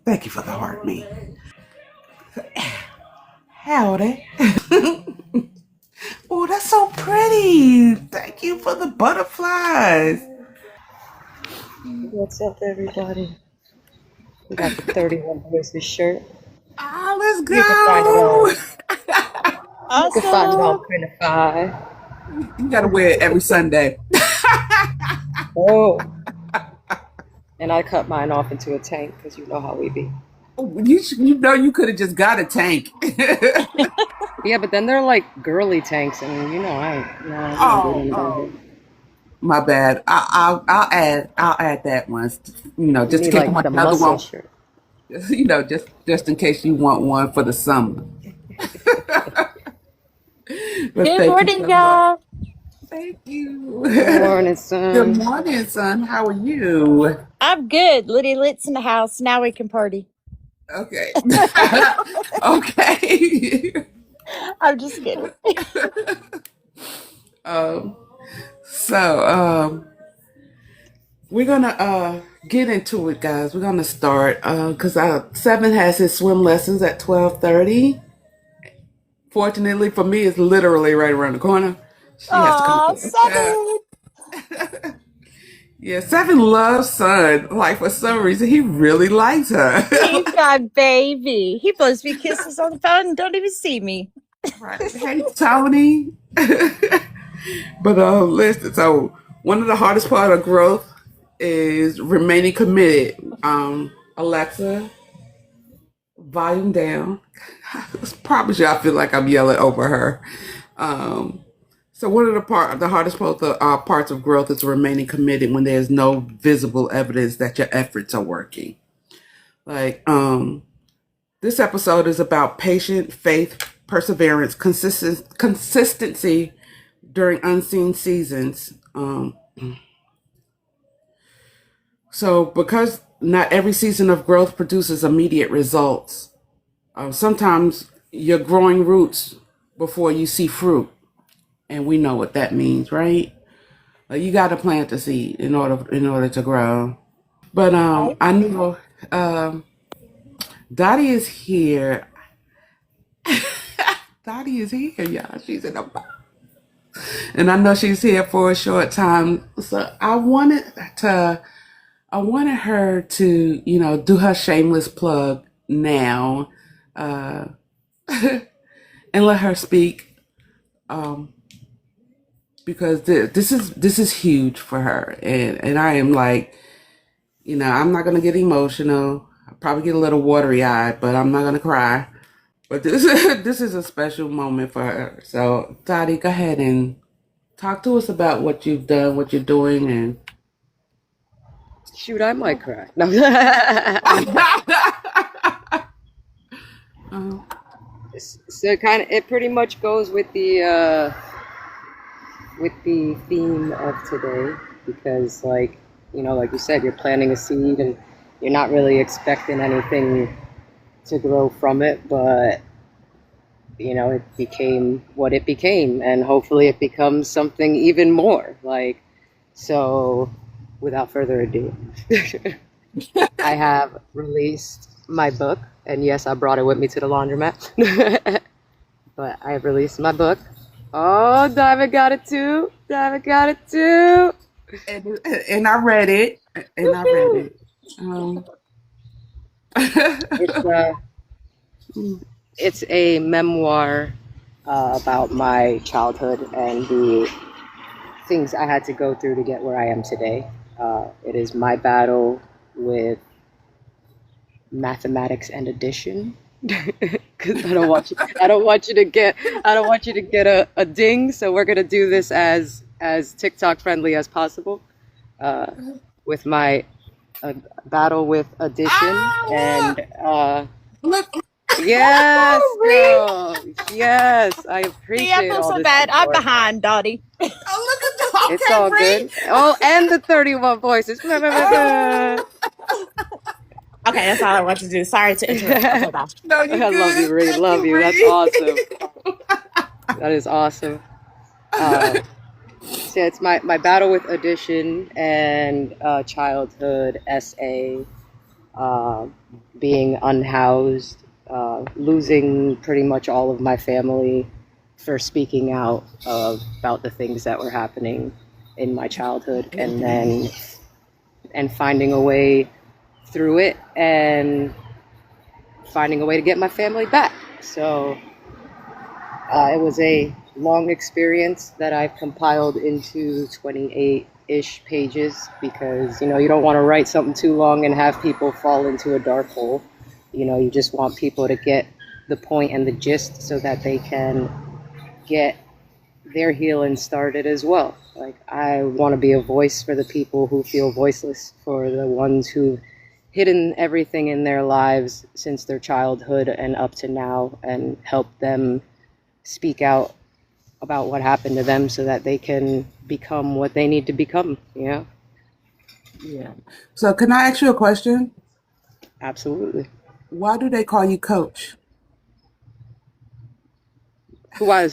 Thank you for the heart, me. Howdy. Oh, that's so pretty. Thank you for the butterflies. What's up, everybody? We got the 31 Voices shirt. Ah, let's You can find it go. on. You can find it on Printify. You gotta wear it every Sunday. Oh, and I cut mine off into a tank because you know how we be. You know you could have just got a tank. Yeah, but then they're like girly tanks, and you know I don't do them. My bad. I'll add that once. You Just need in case you like want the another muscle one. shirt. Just in case you want one for the summer. Good morning, y'all. Thank you. Good morning, son. Good morning, son. How are you? I'm good. Liddy Lit's in the house. Now we can party. Okay. Okay. I'm just kidding. So we're gonna get into it, guys. We're gonna start because Seven has his swim lessons at 12:30. Fortunately for me, it's literally right around the corner. She has to come. Seven. Yeah, Seven loves Sun. Like for some reason, he really likes her. He's my baby. He blows me kisses on the phone and don't even see me. Right. Hey, Tony. But listen. So one of the hardest part of growth is remaining committed. Alexa, volume down. I promise you, I feel like I'm yelling over her. So one of the hardest parts of growth is remaining committed when there's no visible evidence that your efforts are working. Like, this episode is about patient faith, perseverance, consistency during unseen seasons. So because not every season of growth produces immediate results, sometimes you're growing roots before you see fruit. And we know what that means, right? You got to plant the seed in order to grow. But I know Dottie is here. Dottie is here, y'all. She's in the box. And I know she's here for a short time. So I wanted her to, do her shameless plug now, and let her speak. Because this is huge for her, and I am like, I'm not gonna get emotional. I'll probably get a little watery eyed, but I'm not gonna cry. But this this is a special moment for her. So Dottie, go ahead and talk to us about what you've done, what you're doing, and Shoot, I might cry. No. So it pretty much goes with the theme of today, because like you said, you're planting a seed and you're not really expecting anything to grow from it, but it became what it became, and hopefully it becomes something even more. So without further ado, I have released my book, and yes, I brought it with me to the laundromat. But I have released my book. Oh, Diamond got it too. Diamond got it too. And I read it. It's a memoir about my childhood and the things I had to go through to get where I am today. It is my battle with mathematics and addition. Because I don't want you to get a ding. So we're gonna do this as TikTok friendly as possible. With my battle with addition Look. yes, girl. Yes, I appreciate I feel so bad. I'm behind, Dottie. Oh, look at the It's all good. Oh, and the 31 voices. Okay, that's all I want to do. Sorry to interrupt. Okay, bye. No, you I love you, good. Ree. Thank Love you, you. That's awesome. Ree. That is awesome. Uh, so yeah, it's my battle with addiction and childhood SA, uh, being unhoused, losing pretty much all of my family for speaking out about the things that were happening in my childhood, and finding a way through it and finding a way to get my family back. So it was a long experience that I've compiled into 28-ish pages because, you don't want to write something too long and have people fall into a dark hole. You just want people to get the point and the gist so that they can get their healing started as well. Like, I want to be a voice for the people who feel voiceless, for the ones who've hidden everything in their lives since their childhood and up to now, and help them speak out about what happened to them so that they can become what they need to become. Yeah. So, can I ask you a question? Absolutely. Why do they call you coach?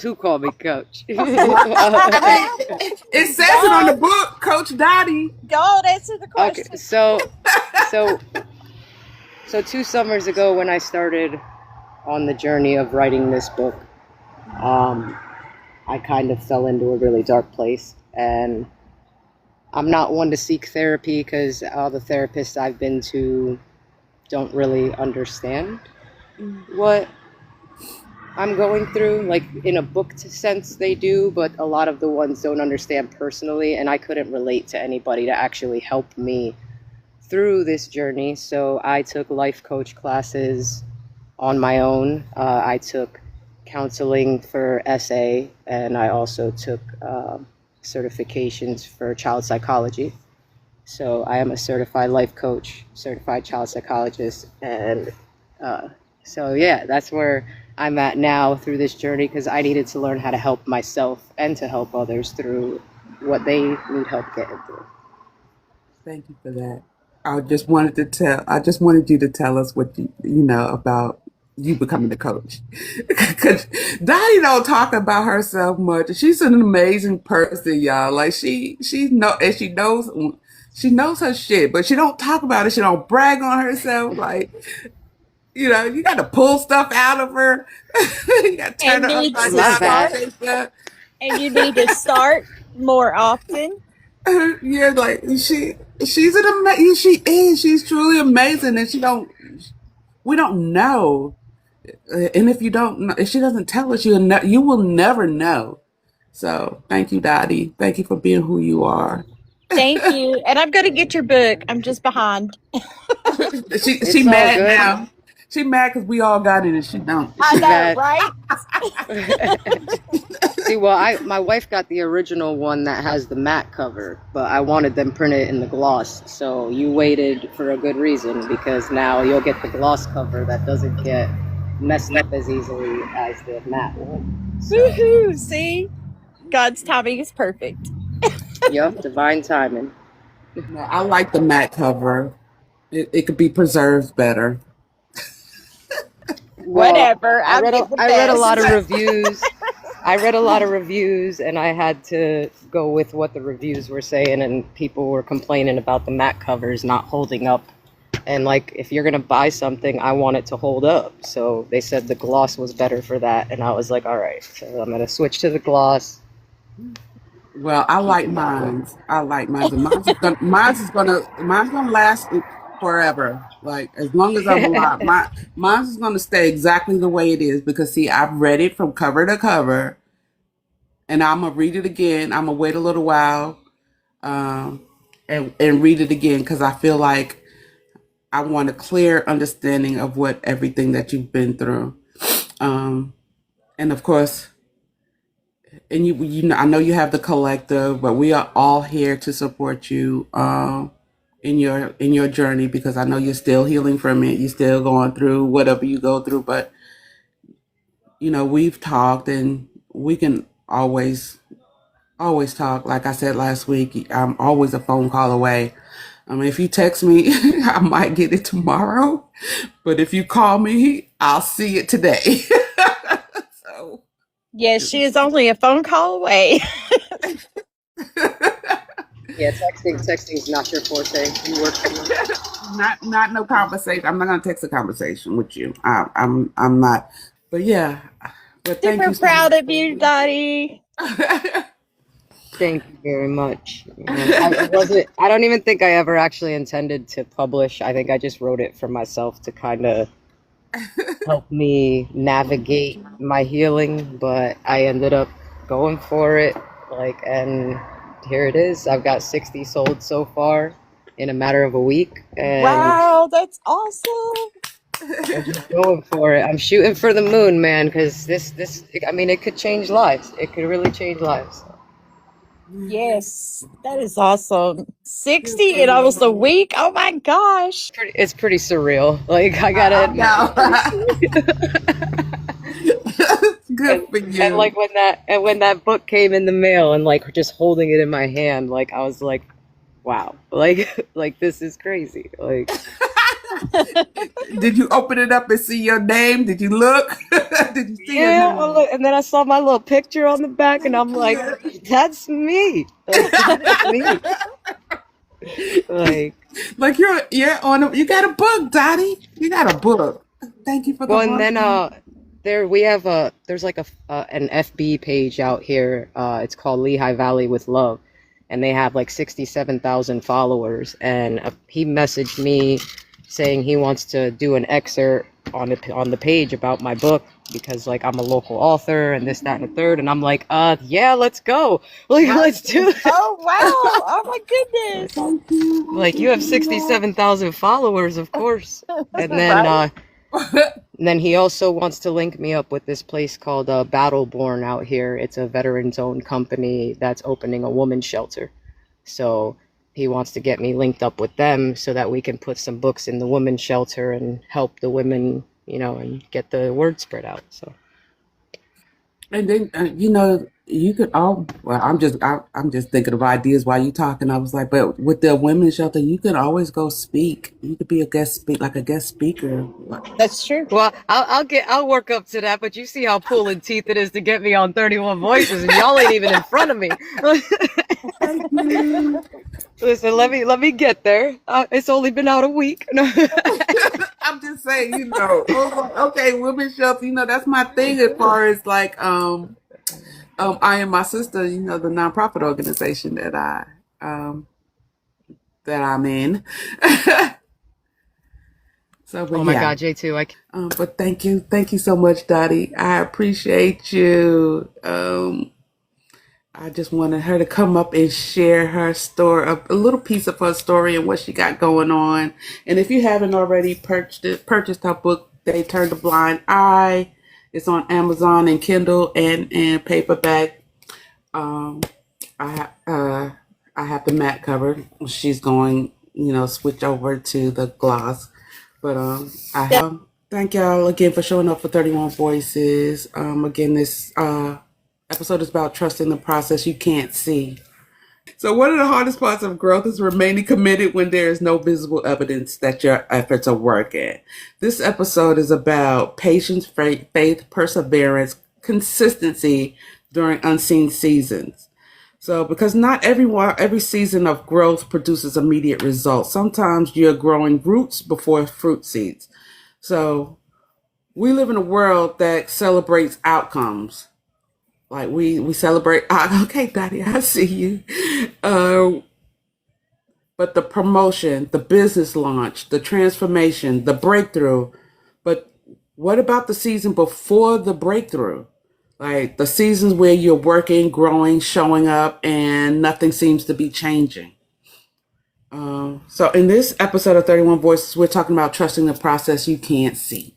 Who called me coach? I mean, it says it on the Go, book, Coach Dottie. go and answer the Okay, question. so 2 summers ago, when I started on the journey of writing this book, um, I kind of fell into a really dark place, and I'm not one to seek therapy because all the therapists I've been to don't really understand what I'm going through. Like, in a book sense, they do, but a lot of the ones don't understand personally, and I couldn't relate to anybody to actually help me through this journey. So I took life coach classes on my own. I took counseling for SA, and I also took certifications for child psychology. So I am a certified life coach, certified child psychologist, and so yeah, that's where I'm at now through this journey because I needed to learn how to help myself and to help others through what they need help getting through. Thank you for that. I just wanted you to tell us what you know about you becoming the coach. Because Dottie don't talk about herself much. She's an amazing person, y'all. Like she knows her shit, but she don't talk about it. She don't brag on herself. Like, you got to pull stuff out of her. You got to turn And her need upside to Love down and that. start, shake her. and you need to start more often. Yeah, like she's an amazing. She is. She's truly amazing, and we don't know. And if you don't know, if she doesn't tell us, you will never know. So thank you, Dottie. Thank you for being who you are. Thank you. And I'm going to get your book. I'm just behind. She It's all mad good. now. She mad because we all got it and she don't. I She's know, mad. right? See, well, my wife got the original one that has the matte cover, but I wanted them printed in the gloss. So you waited for a good reason because now you'll get the gloss cover that doesn't get messed up as easily as the matte one. So, Woohoo. See? God's timing is perfect. yep, divine timing. No, I like the matte cover. It could be preserved better. Well, Whatever. I'll get the I read a lot of best. reviews. I read a lot of reviews, and I had to go with what the reviews were saying, and people were complaining about the matte covers not holding up. And like, if you're gonna buy something, I want it to hold up. So they said the gloss was better for that, and I was like, all right, so I'm gonna switch to the gloss. Well, I Keep like it that way. mine. I like mine. And mine's gonna last forever. Like as long as I'm alive. Mine's is gonna stay exactly the way it is because see, I've read it from cover to cover, and I'm gonna read it again. I'm gonna wait a little while, um, and read it again because I feel like I want a clear understanding of what everything that you've been through. Um, and of course, and you know, I know you have the collective, but we are all here to support you in your journey because I know you're still healing from it. You're still going through whatever you go through, but we've talked and we can always talk. Like I said last week, I'm always a phone call away. If you text me, I might get it tomorrow. But if you call me, I'll see it today. So, Yes, she is only a phone call away. Yeah, texting's not your forte. You work too much. not no conversation. I'm not gonna text a conversation with you. I'm not. But yeah. But thank Super you so proud much. of you, Dottie. Thank you very much. I wasn't. I don't even think I ever actually intended to publish. I think I just wrote it for myself to kind of help me navigate my healing. But I ended up going for it. And here it is. I've got 60 sold so far in a matter of a week, and Wow, that's awesome. I'm just going for it. I'm shooting for the moon, man. Because this. I mean, it could change lives. It could really change lives. Yes, that is awesome. 60 in almost a week. Oh my gosh. It's pretty surreal. Like I gotta admit, Good for you. and like when that book came in the mail and like just holding it in my hand, like I was like, wow, like this is crazy. Like Did you open it up and see your name? Did you look? Did you see yeah, your name? and then I saw my little picture on the back, and I'm like, that's me. Like, that's me. Like Like you're on a, you got a book, Dottie. You got a book. Thank you for the well, and then book. there's like an FB page out here. It's called Lehigh Valley with Love, and they have like 67,000 followers. And he messaged me saying he wants to do an excerpt on the page about my book because like I'm a local author and this, that, and the third. And I'm like, yeah, let's go. Like, let's do it. Oh wow. Oh my goodness. Thank you. Like, you have 67,000 followers, of course. And then Right. and then he also wants to link me up with this place called Battleborn out here. It's a veterans-owned company that's opening a women's shelter. So he wants to get me linked up with them so that we can put some books in the women's shelter and help the women, and get the word spread out. So And then you could all. Well, I'm just thinking of ideas while you talking. I was like, but with the women's shelter, you could always go speak. You could be a guest speaker. That's true. well, I'll work up to that, but you see how pulling teeth it is to get me on 31 Voices, and y'all ain't even in front of me. Thank you. Listen, let me get there. It's only been out a week. I'm just saying, okay, women's shelter. That's my thing as far as like I and my sister, the nonprofit organization that I'm in. So, but Oh my yeah. God, J2, But thank you so much, Dottie. I appreciate you. I just wanted her to come up and share her story, a little piece of her story and what she got going on. And if you haven't already purchased her book, They Turned a Blind Eye. It's on Amazon and Kindle and paperback. Um, I have the matte cover. She's going, switch over to the gloss. But thank y'all again for showing up for 31 Voices. Again, this episode is about trusting the process you can't see. So one of the hardest parts of growth is remaining committed when there is no visible evidence that your efforts are working. This episode is about patience, faith, perseverance, consistency during unseen seasons. So because not every season of growth produces immediate results. Sometimes you're growing roots before fruit seeds. So we live in a world that celebrates outcomes. Like we celebrate, okay, Daddy, I see you. But the promotion, the business launch, the transformation, the breakthrough. But what about the season before the breakthrough? Like the seasons where you're working, growing, showing up, and nothing seems to be changing. So in this episode of 31 Voices, we're talking about trusting the process you can't see.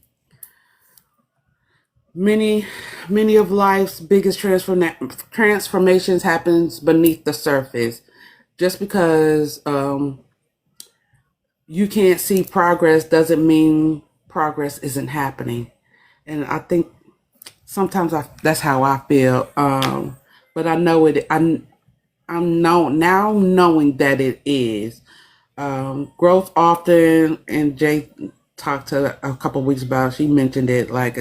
Many of life's biggest transformations happens beneath the surface. Just because you can't see progress doesn't mean progress isn't happening. And I think sometimes that's how I feel. But I know it. I'm now knowing that it is. Growth often, and Jay talked to a couple weeks about. She mentioned it like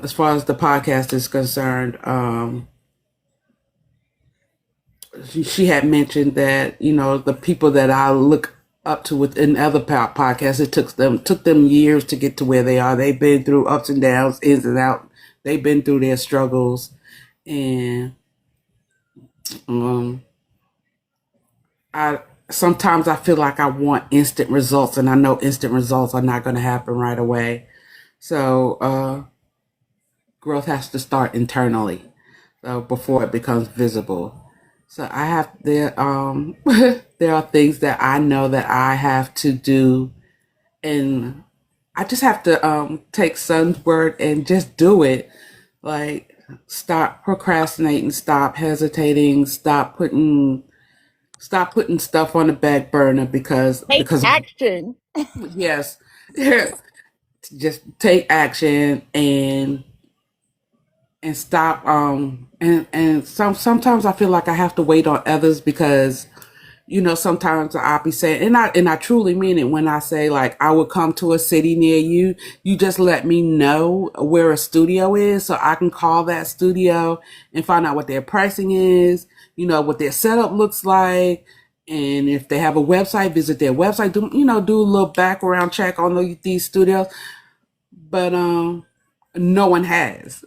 as far as the podcast is concerned. She had mentioned that the people that I look up to within other podcasts, it took them years to get to where they are. They've been through ups and downs, ins and outs. They've been through their struggles, and um, I sometimes I feel like I want instant results, and I know instant results are not going to happen right away. So growth has to start internally, so before it becomes visible. So I have there are things that I know that I have to do, and I just have to take Son's word and just do it. Like, stop procrastinating, stop hesitating, stop putting stuff on the back burner because Take because action. yes, just take action and stop and sometimes I feel like I have to wait on others because sometimes I'll be saying, and I truly mean it when I say, like, I will come to a city near you. You just let me know where a studio is so I can call that studio and find out what their pricing is, what their setup looks like. And if they have a website, visit their website, do a little background check on these studios. But no one has.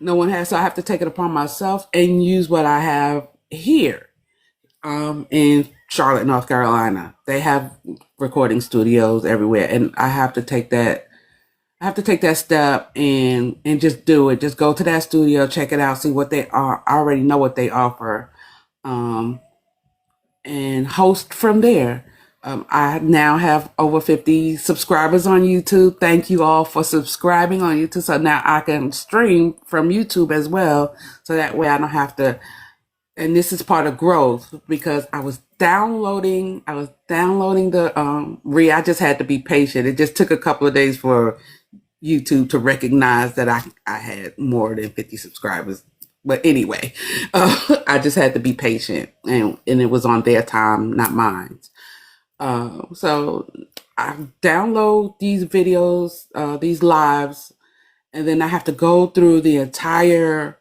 No one has. So I have to take it upon myself and use what I have here in Charlotte, North Carolina. They have recording studios everywhere, and I have to take that. I have to take that step and just do it. Just go to that studio, check it out, see what they are. I already know what they offer, um, and host from there. I now have over 50 subscribers on YouTube. Thank you all for subscribing on YouTube. So now I can stream from YouTube as well. So that way I don't have to, and this is part of growth because I was downloading the I just had to be patient. It just took a couple of days for YouTube to recognize that I had more than 50 subscribers. But anyway, I just had to be patient, and it was on their time, not mine. So I download these videos, these lives, and then I have to go through the entire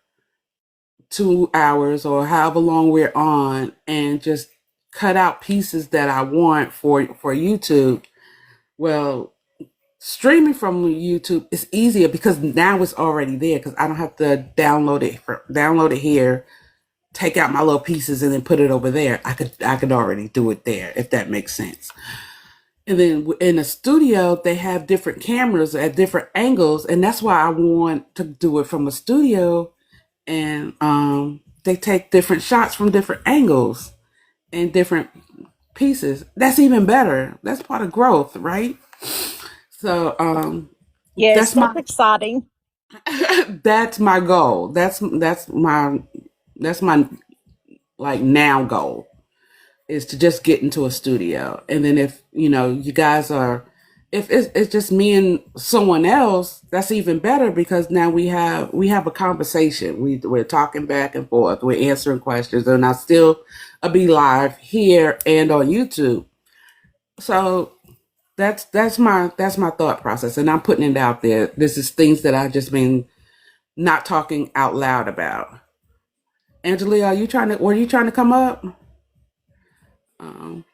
2 hours or however long we're on and just cut out pieces that I want for YouTube. Well, streaming from YouTube is easier because now it's already there because I don't have to download it here, take out my little pieces and then put it over there. I could already do it there if that makes sense. And then in the studio, they have different cameras at different angles, and that's why I want to do it from a studio. And they take different shots from different angles and different pieces. That's even better. That's part of growth, right? So Yes, that's that's my exciting. that's my goal. That's my like now goal is to just get into a studio. And then if you guys are, if it's just me and someone else, that's even better because now we have a conversation. We're talking back and forth, we're answering questions, and I'll be live here and on YouTube. So that's my thought process, and I'm putting it out there. This is things that I've just been not talking out loud about. Angela, were you trying to come up? um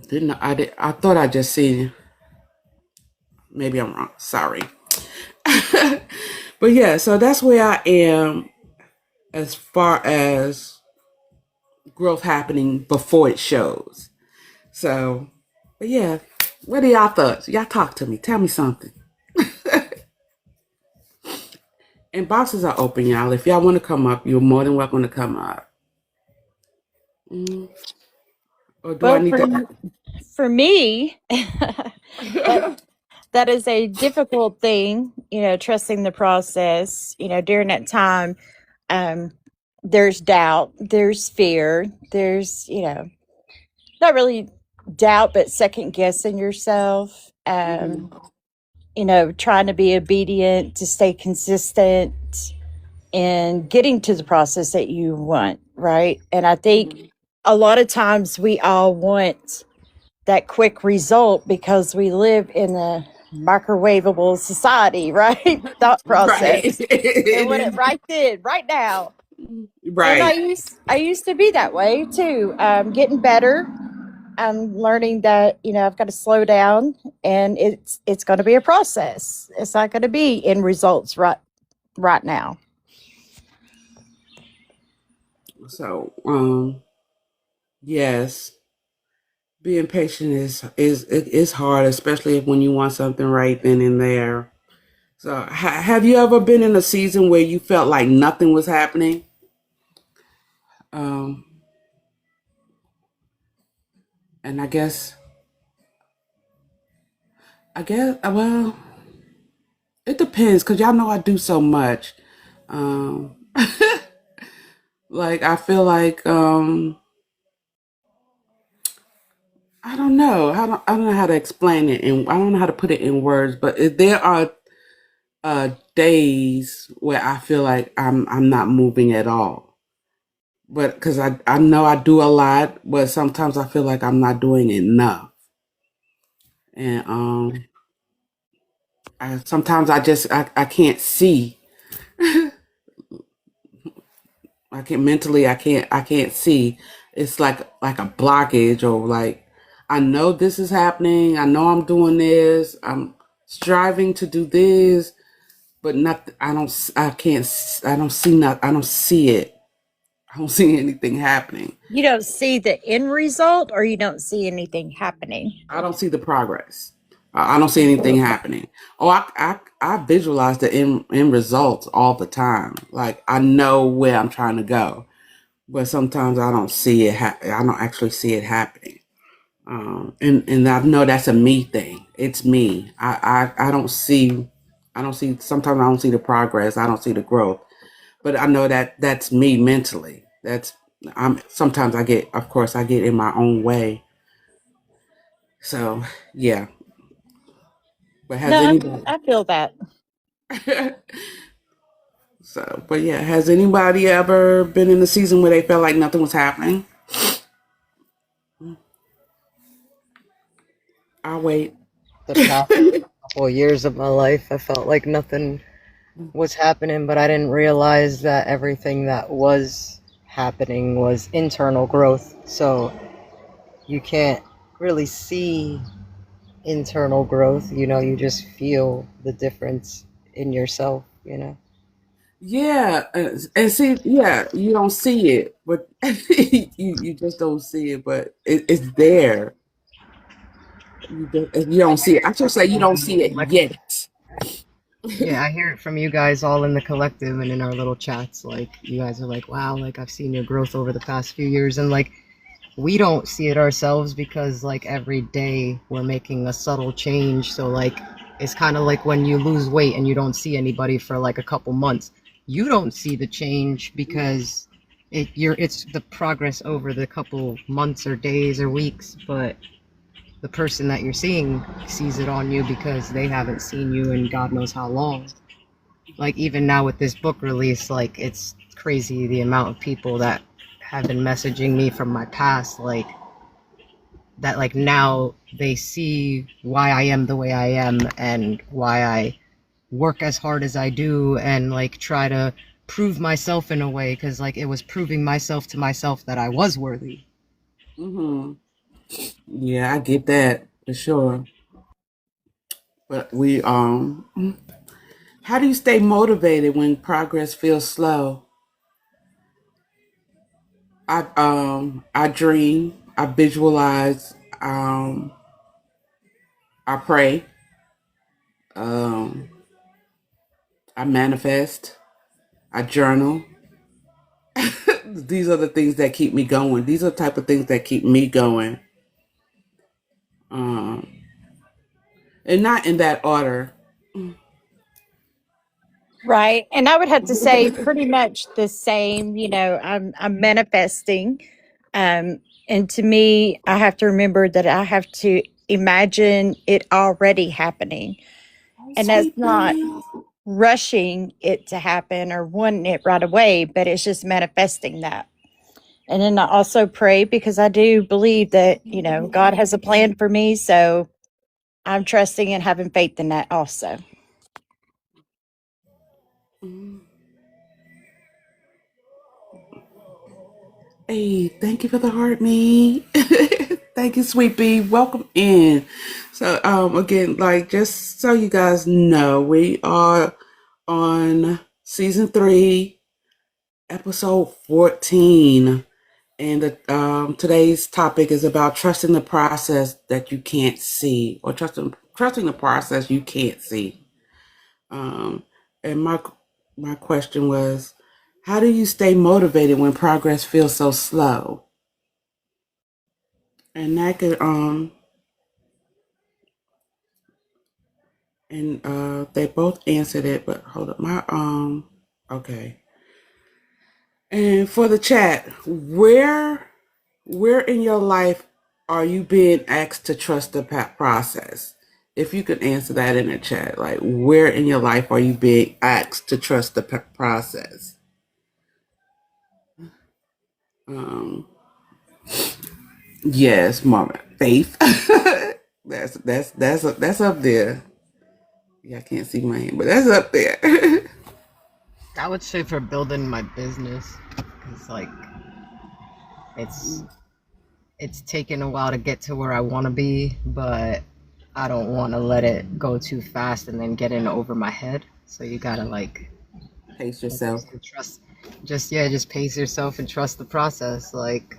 didn't I thought I just seen you. Maybe I'm wrong. Sorry. But yeah, so that's where I am as far as growth happening before it shows. So, but yeah, what are y'all thoughts? Y'all talk to me. Tell me something. And boxes are open, y'all. If y'all want to come up, you're more than welcome to come up. Mm, or do I Well, need to? for me, that that is a difficult thing, trusting the process. During that time, um, there's doubt, there's fear, there's, not really doubt, but second guessing yourself. Mhm, Trying to be obedient, to stay consistent, and getting to the process that you want, right? And I think mhm, a lot of times we all want that quick result because we live in a microwavable society, right? Thought Right. process. They want it right then, right now. And Right. I used to be that way too. Getting better. I'm learning that I've got to slow down, and it's going to be a process. It's not going to be in results right now. So, yes, being patient is hard, especially when you want something right then and there. So, have you ever been in a season where you felt like nothing was happening? Um, and well, it depends because y'all know I do so much. Um, like I feel like I don't know how to explain it, and I don't know how to put it in words. But there are days where I feel like I'm not moving at all. But because I know I do a lot, but sometimes I feel like I'm not doing enough, and sometimes I can't see. I can't mentally. I can't see. It's like a blockage, or like I know this is happening. I know I'm doing this. I'm striving to do this, but not. I don't. I can't. I don't see. Not. I don't see it. I don't see anything happening. You don't see the end result, or you don't see anything happening. I don't see the progress. I don't see anything happening. Oh, I visualize the end results all the time. Like I know where I'm trying to go, but sometimes I don't see it. I don't actually see it happening. And I know that's a me thing. It's me. I don't see. I don't see. Sometimes I don't see the progress. I don't see the growth. But I know that that's me mentally. That's I'm. Sometimes I get. Of course, I get in my own way. So yeah. But has No, anybody? I feel that. So, but yeah, has anybody ever been in a season where they felt like nothing was happening? I'll wait. The past couple of years of my life, I felt like nothing was happening, but I didn't realize that everything that was happening was internal growth. So you can't really see internal growth, you just feel the difference in yourself. Yeah, and see, yeah, you don't see it, but you just don't see it, but it's there. You don't see it. I should say you don't see it yet. Yeah, I hear it from you guys all in the collective and in our little chats. Like, you guys are like, wow, like, I've seen your growth over the past few years. And, like, we don't see it ourselves because, like, every day we're making a subtle change. So, like, it's kind of like when you lose weight and you don't see anybody for, like, a couple months. You don't see the change because it's the progress over the couple months or days or weeks. But the person that you're seeing sees it on you because they haven't seen you in God knows how long. Like even now with this book release, like it's crazy the amount of people that have been messaging me from my past, like that like now they see why I am the way I am and why I work as hard as I do and like try to prove myself in a way because like it was proving myself to myself that I was worthy. Hmm. Yeah, I get that for sure. But how do you stay motivated when progress feels slow? I dream, I visualize, I pray, um, I manifest, I journal. These are the things that keep me going. These are the type of things that keep me going. Um, and not in that order. Right. And I would have to say pretty much the same. I'm manifesting. And to me, I have to remember that I have to imagine it already happening. Oh, And that's sweet not baby. rushing it to happen or wanting it right away, but it's just manifesting that. And then I also pray because I do believe that, God has a plan for me. So I'm trusting and having faith in that also. Mm. Hey, thank you for the heart, me. Thank you, sweet pea. Welcome in. So, again, like just so you guys know, we are on season 3, episode 14, and today's topic is about trusting the process that you can't see, or trusting the process you can't see. Um, and my question was, how do you stay motivated when progress feels so slow? And that could and they both answered it, but hold up, okay. And for the chat, where in your life are you being asked to trust the process? If you could answer that in the chat, like where in your life are you being asked to trust the process? Um, yes, Mama, faith. That's up there. Yeah, I can't see my hand, but that's up there. I would say for building my business, because like it's it's taken a while to get to where I want to be, but I don't want to let it go too fast and then get in over my head. So you gotta Pace like you yourself. said, trust. Just pace yourself and trust the process. Like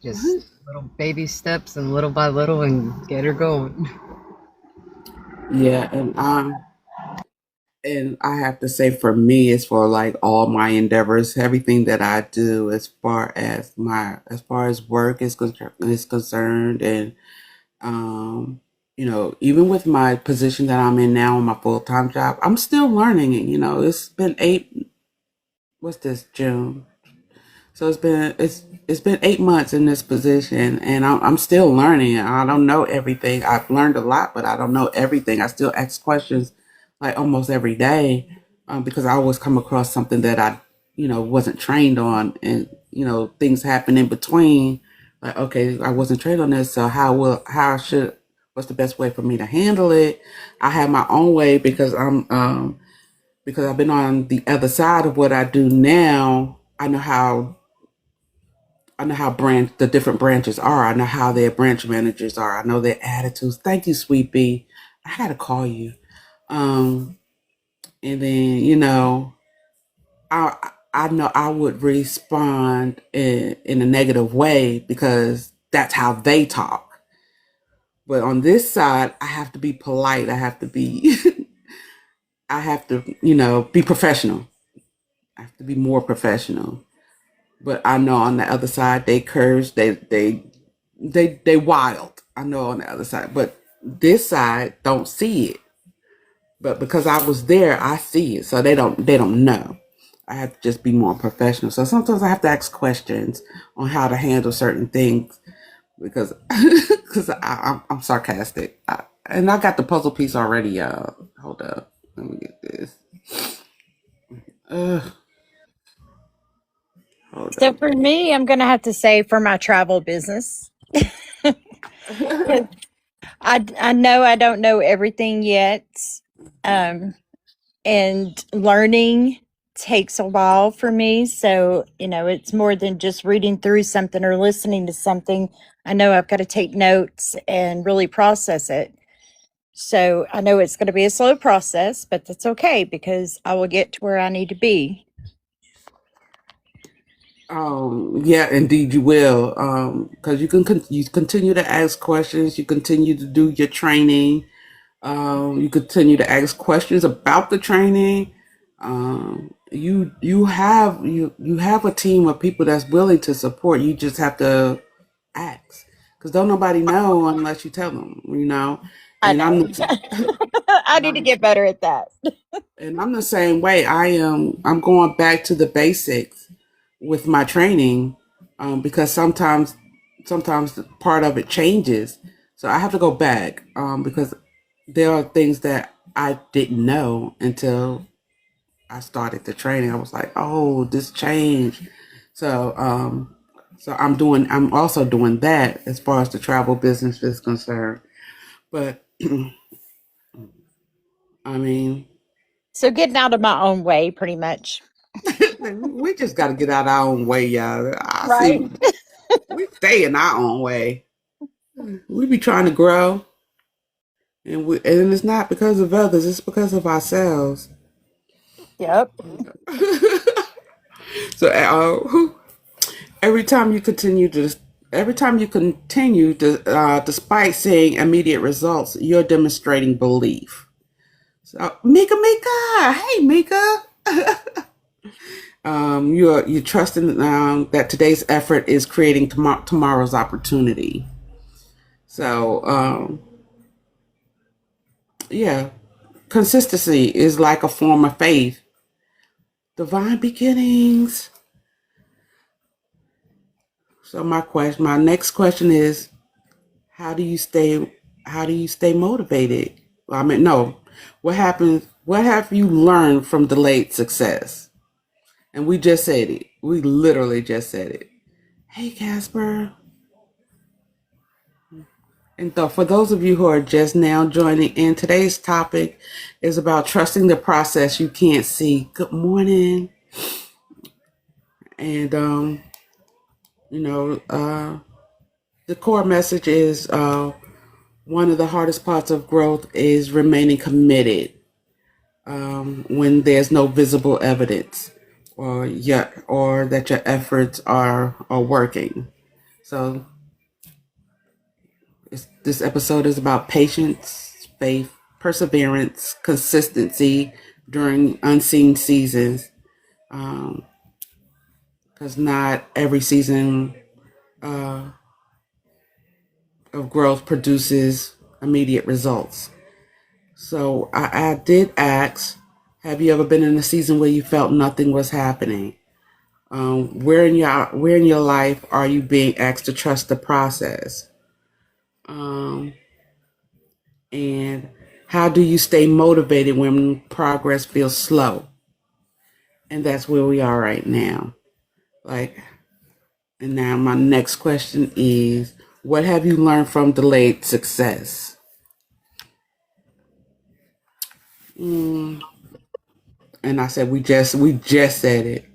just little baby steps and little by little and get her going. Yeah, and I have to say for me, it's for like all my endeavors, everything that I do as far as work is concerned, and um, even with my position that I'm in now, my full time job, I'm still learning it. It's been what's this, June? So it's been 8 months in this position, and I'm still learning. I don't know everything. I've learned a lot, but I don't know everything. I still ask questions like almost every day, because I always come across something that I wasn't trained on, and things happen in between. Like, okay, I wasn't trained on this, so what's the best way for me to handle it? I have my own way because I've been on the other side of what I do now. I know how the different branches are. I know how their branch managers are. I know their attitudes. Thank you, Sweet Bee. I had to call you. Um, and then I know I would respond in a negative way because that's how they talk. But on this side, I have to be polite. I have to be I have to be professional. I have to be more professional. But I know on the other side they curse. They wild. I know on the other side, but this side don't see it. But because I was there, I see it. So they don't know. I have to just be more professional. So sometimes I have to ask questions on how to handle certain things because I'm sarcastic. And I got the puzzle piece already, y'all. Hold up, let me get this. Ugh, hold So for me, I'm going to have to say for my travel business, up. 'cause I know I don't know everything yet. Um, and learning takes a while for me. So, it's more than just reading through something or listening to something. I know I've got to take notes and really process it. So I know it's going to be a slow process, but that's okay because I will get to where I need to be. Yeah, indeed you will. Because you continue to ask questions, you continue to do your training, you continue to ask questions about the training. You have a team of people that's willing to support. You just have to ask, because don't nobody know unless you tell them. I And know. I need to I'm get better at that. and I'm the same way. I'm going back to the basics with my training, because sometimes part of it changes. So I have to go back, because there are things that I didn't know until I started the training. I was like, oh, this changed. So So I'm also doing that as far as the travel business is concerned. But I mean, So getting out of my own way, pretty much. we just got to get out our own way, y'all. I Right. see we stay in our own way. We be trying to grow, and it's not because of others; it's because of ourselves. Yep. So every time you continue to, despite seeing immediate results, you're demonstrating belief. So, Mika, hey Mika, you're trusting that today's effort is creating tomorrow's opportunity. So, yeah, consistency is like a form of faith. Divine beginnings. So my next question is, how do you stay motivated? Well, I mean, no. What have you learned from delayed success? And we just said it. We literally just said it. Hey, Casper. And so for those of you who are just now joining in, today's topic is about trusting the process you can't see. Good morning. And the core message is one of the hardest parts of growth is remaining committed when there's no visible evidence or that your efforts are working. So this episode is about patience, faith, perseverance, consistency during unseen seasons. Because not every season of growth produces immediate results. So I did ask, have you ever been in a season where you felt nothing was happening? Where in your life are you being asked to trust the process? And how do you stay motivated when progress feels slow? And that's where we are right now. And now my next question is, what have you learned from delayed success? And I said, we just said it.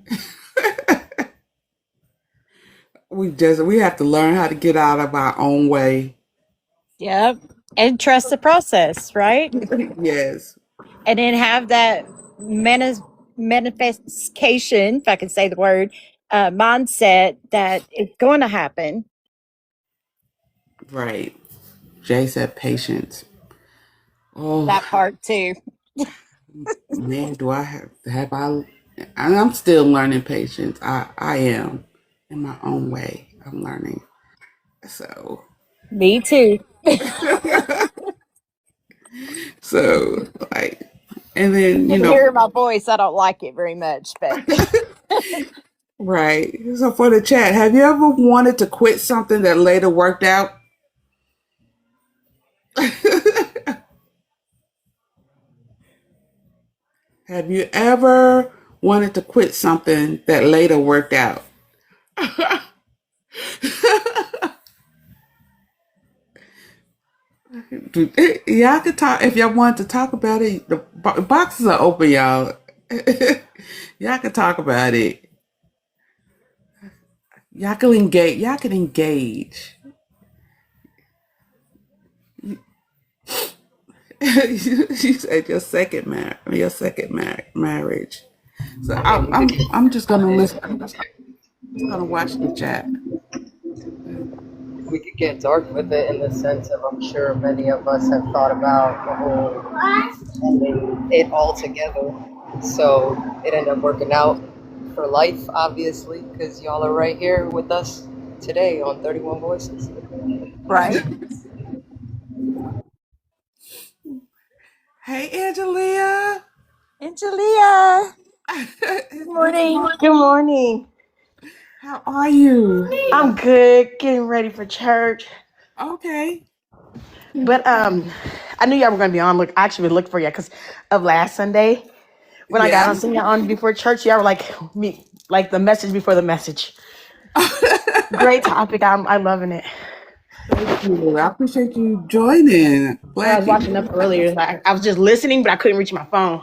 We have to learn how to get out of our own way. Yep. And trust the process, right? Yes. And then have that manifestation, if I can say the word, mindset that it's going to happen. Right. Jay said patience. Oh That part too. man, do I have I and I'm still learning patience. I am in my own way. I'm learning. So Me too. so like and then You can hear my voice. I don't like it very much, but right. So for the chat, have you ever wanted to quit something that later worked out? Have you ever wanted to quit something that later worked out? Y'all could talk if y'all want to talk about it. The boxes are open, y'all. Y'all can talk about it. Y'all can engage. Y'all can engage. You said your second marriage. So I'm just gonna listen. I'm just gonna watch the chat. We could get dark with it in the sense of I'm sure many of us have thought about the whole ending it all together. So it ended up working out for life, obviously, because y'all are right here with us today on 31 Voices. right. Hey, Angelia. Angelia, good morning. Good morning. How are you? I'm good, getting ready for church. Okay. But I knew y'all were gonna be on. Look, I actually been looking for you because of last Sunday when I got Yeah. on singing on before church. Y'all were like me, like the message before the message. Great topic. I'm loving it. Thank you. I appreciate you joining. I Glad was watching up earlier. I was just listening, but I couldn't reach my phone.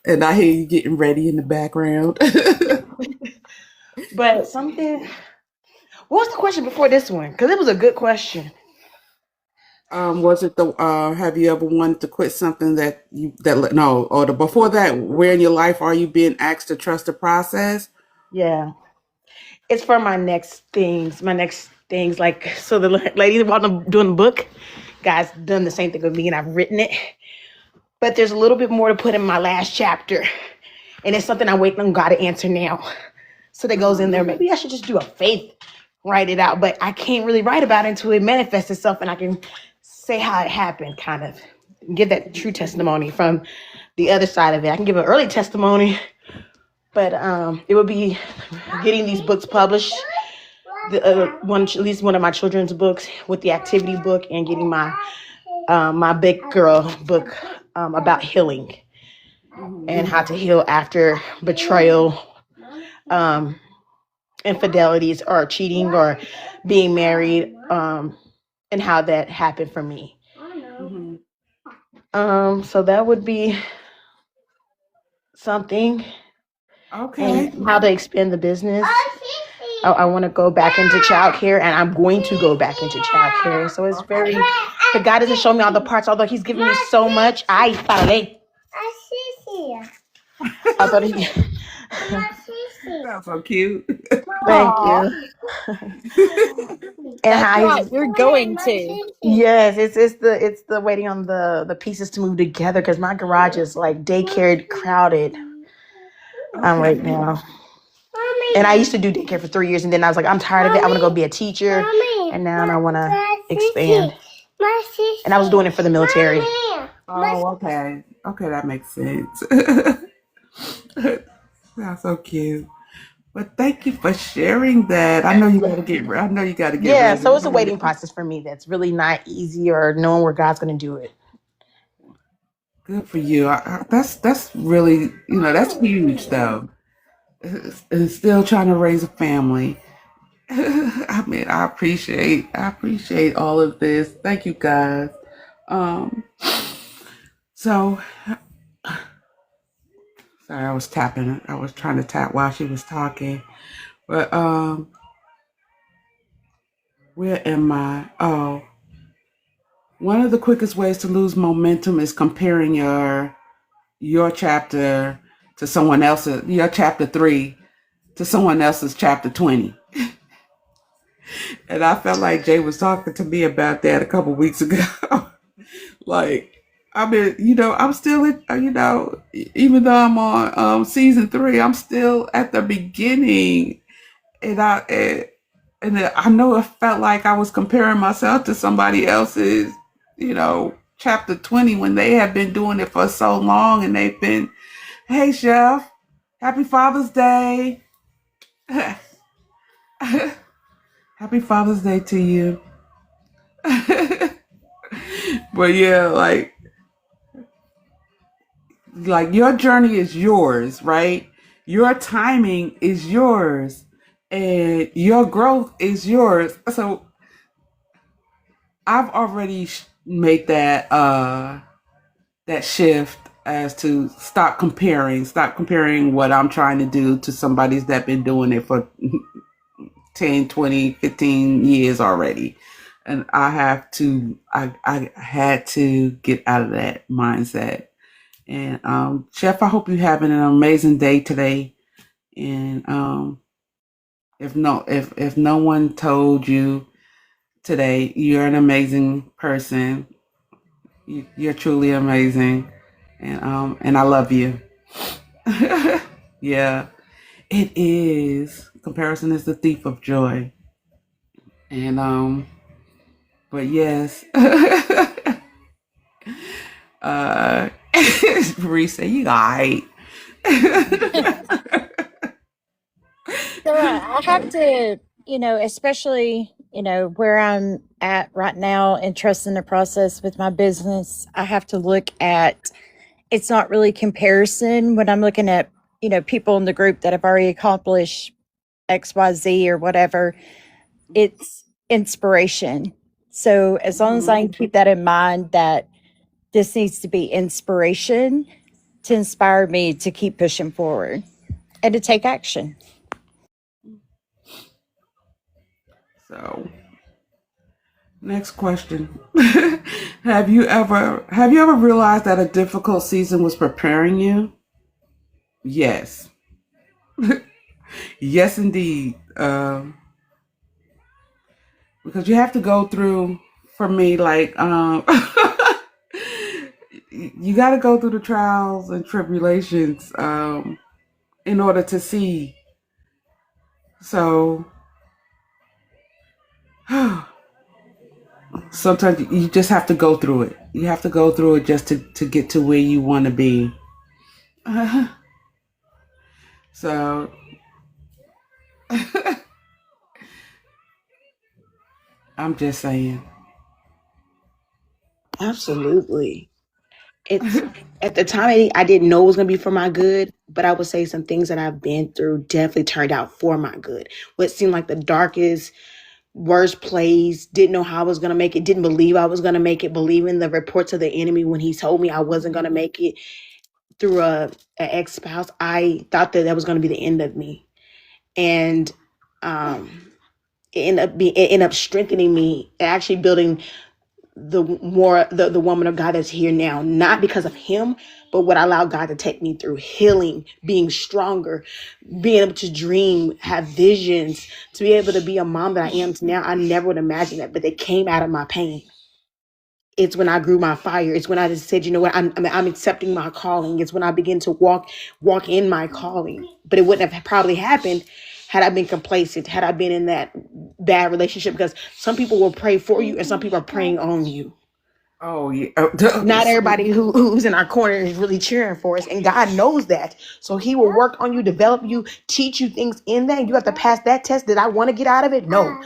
and I hear you getting ready in the background. But something. What was the question before this one? Because it was a good question. Was it the have you ever wanted to quit something that you that no or the before that where in your life are you being asked to trust the process? Yeah, it's for my next things. My next things, like so, the lady while I'm doing the book, guys, done the same thing with me, and I've written it. But there's a little bit more to put in my last chapter, and it's something I'm waiting on God to answer now. So that goes in there. Maybe I should just do a faith, write it out, but I can't really write about it until it manifests itself, and I can say how it happened, kind of give that true testimony from the other side of it. I can give an early testimony, but it would be getting these books published. At least one of my children's books with the activity book, and getting my big girl book about healing and how to heal after betrayal, infidelities, or cheating, or being married, and how that happened for me. So that would be something, Okay. and how to expand the business. I want to go back into childcare, and I'm going to go back into childcare. So it's very, but God doesn't show me all the parts, although He's given me so much. I thought He. That's so cute. Thank Aw, you. And that's how right. He's, You're going to. yes, it's the waiting on the pieces to move together, because my garage is like daycare crowded right Okay. now. And I used to do daycare for 3 years, and then I was like, I'm tired of it. I want to go be a teacher, and now I want to expand. And I was doing it for the military. Oh, okay. Okay, that makes sense. That's so cute. But thank you for sharing that. I know you gotta get. I know you gotta get Yeah, so it's a ready. waiting process for me that's really not easy, or knowing where God's going to do it. Good for you. That's really that's huge though. And still trying to raise a family. I mean, I appreciate all of this. Thank you guys. Um, so sorry, I was tapping. I was trying to tap while she was talking. But where am I? Oh, one of the quickest ways to lose momentum is comparing your chapter to someone else's, your chapter 3 to someone else's chapter 20. And I felt like Jay was talking to me about that a couple weeks ago. Like, I mean, I'm still in, even though I'm on season 3, I'm still at the beginning. And I know it felt like I was comparing myself to somebody else's, chapter 20 when they have been doing it for so long and they've been, hey, Chef, happy Father's Day. Happy Father's Day to you. But yeah, like your journey is yours, right? Your timing is yours and your growth is yours. So I've already made that shift as to stop comparing what I'm trying to do to somebody's that been doing it for 10, 20, 15 years already. And I had to get out of that mindset. And Chef, I hope you're having an amazing day today. And if no one told you today, you're an amazing person. You're truly amazing, and I love you. Yeah, it is. Comparison is the thief of joy, and but yes. Reese, you alright. So I have to, especially, where I'm at right now and trusting the process with my business, I have to look at it's not really comparison when I'm looking at, people in the group that have already accomplished XYZ or whatever. It's inspiration. So as long as I can keep that in mind, that this needs to be inspiration to inspire me to keep pushing forward and to take action. So, next question. Have you ever realized that a difficult season was preparing you? Yes. Yes, indeed. Because you have to go through, for me, like, you got to go through the trials and tribulations in order to see. So, sometimes you just have to go through it. You have to go through it just to get to where you want to be. So, I'm just saying. Absolutely. It's at the time I didn't know it was gonna be for my good, but I would say some things that I've been through definitely turned out for my good. What seemed like the darkest, worst place, didn't know how I was gonna make it, didn't believe I was gonna make it, believing the reports of the enemy when he told me I wasn't gonna make it through a ex-spouse. I thought that was gonna be the end of me. And it ended up strengthening me, actually building the woman of God that's here now, not because of him, but what I allowed God to take me through, healing, being stronger, being able to dream, have visions, to be able to be a mom that I am now. I never would imagine that, but they came out of my pain. It's when I grew my fire. It's when I just said, you know what, I'm accepting my calling. It's when I begin to walk in my calling. But it wouldn't have probably happened had I been complacent, had I been in that bad relationship, because some people will pray for you and some people are praying on you. Oh yeah. Not everybody who's in our corner is really cheering for us, and God knows that. So he will work on you, develop you, teach you things in that. You have to pass that test. Did I want to get out of it? No.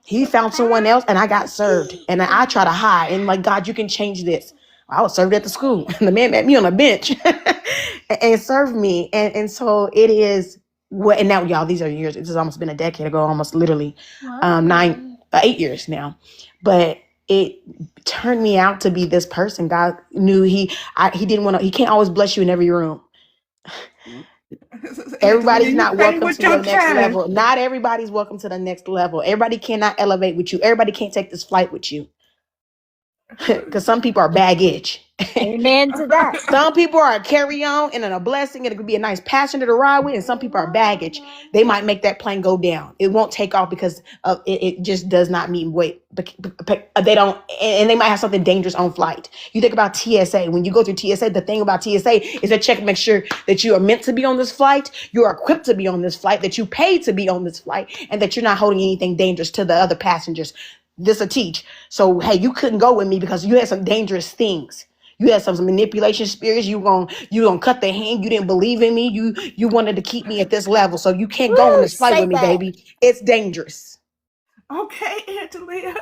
He found someone else and I got served. And I try to hide and like, God, you can change this. I was served at the school. And the man met me on a bench and served me. And so it is what, and now y'all, these are years. This has almost been a decade ago, almost literally 8 years now. But it turned me out to be this person. God knew he can't always bless you in every room. Everybody's not welcome to the next level. Not everybody's welcome to the next level. Everybody cannot elevate with you. Everybody can't take this flight with you. Because some people are baggage. Amen to that. Some people are a carry-on and a blessing, and it could be a nice passenger to ride with, and some people are baggage. They might make that plane go down. It won't take off because of it just does not meet weight. They don't, and they might have something dangerous on flight. You think about TSA. When you go through TSA, the thing about TSA is they check to make sure that you are meant to be on this flight, you are equipped to be on this flight, that you paid to be on this flight, and that you're not holding anything dangerous to the other passengers. This will teach. So, hey, you couldn't go with me because you had some dangerous things. You had some manipulation spirits. You gonna cut the hand. You didn't believe in me. You wanted to keep me at this level. So you can't go on this flight with me, baby. It's dangerous. Okay, Angelia.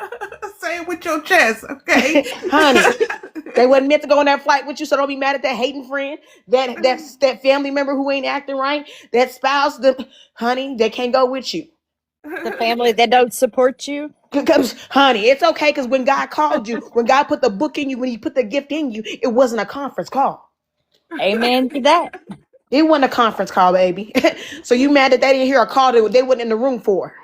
Say it with your chest, okay? Honey, they wasn't meant to go on that flight with you, so don't be mad at that hating friend, that family member who ain't acting right, that spouse, honey, they can't go with you. The family that don't support you. Because, honey, it's okay, because when God called you, when God put the book in you, when he put the gift in you, it wasn't a conference call. Amen to that. It wasn't a conference call, baby. So you mad that they didn't hear a call that they weren't in the room for.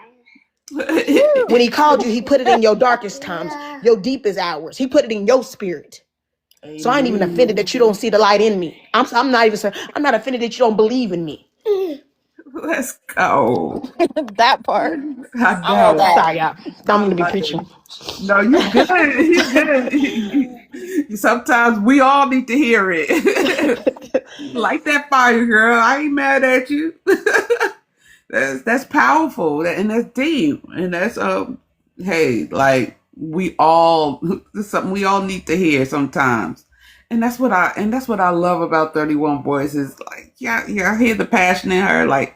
When he called you, he put it in your darkest times, your deepest hours. He put it in your spirit. So I ain't even offended that you don't see the light in me. I'm not offended that you don't believe in me. Let's go. That part. I know. Sorry, y'all. I'm gonna be preaching. No, you good. You good. Sometimes we all need to hear it. Light that fire, girl. I ain't mad at you. That's powerful and that's deep and that's hey, like this is something we all need to hear sometimes. And that's what I love about 31 Boys is like, yeah, I hear the passion in her. Like,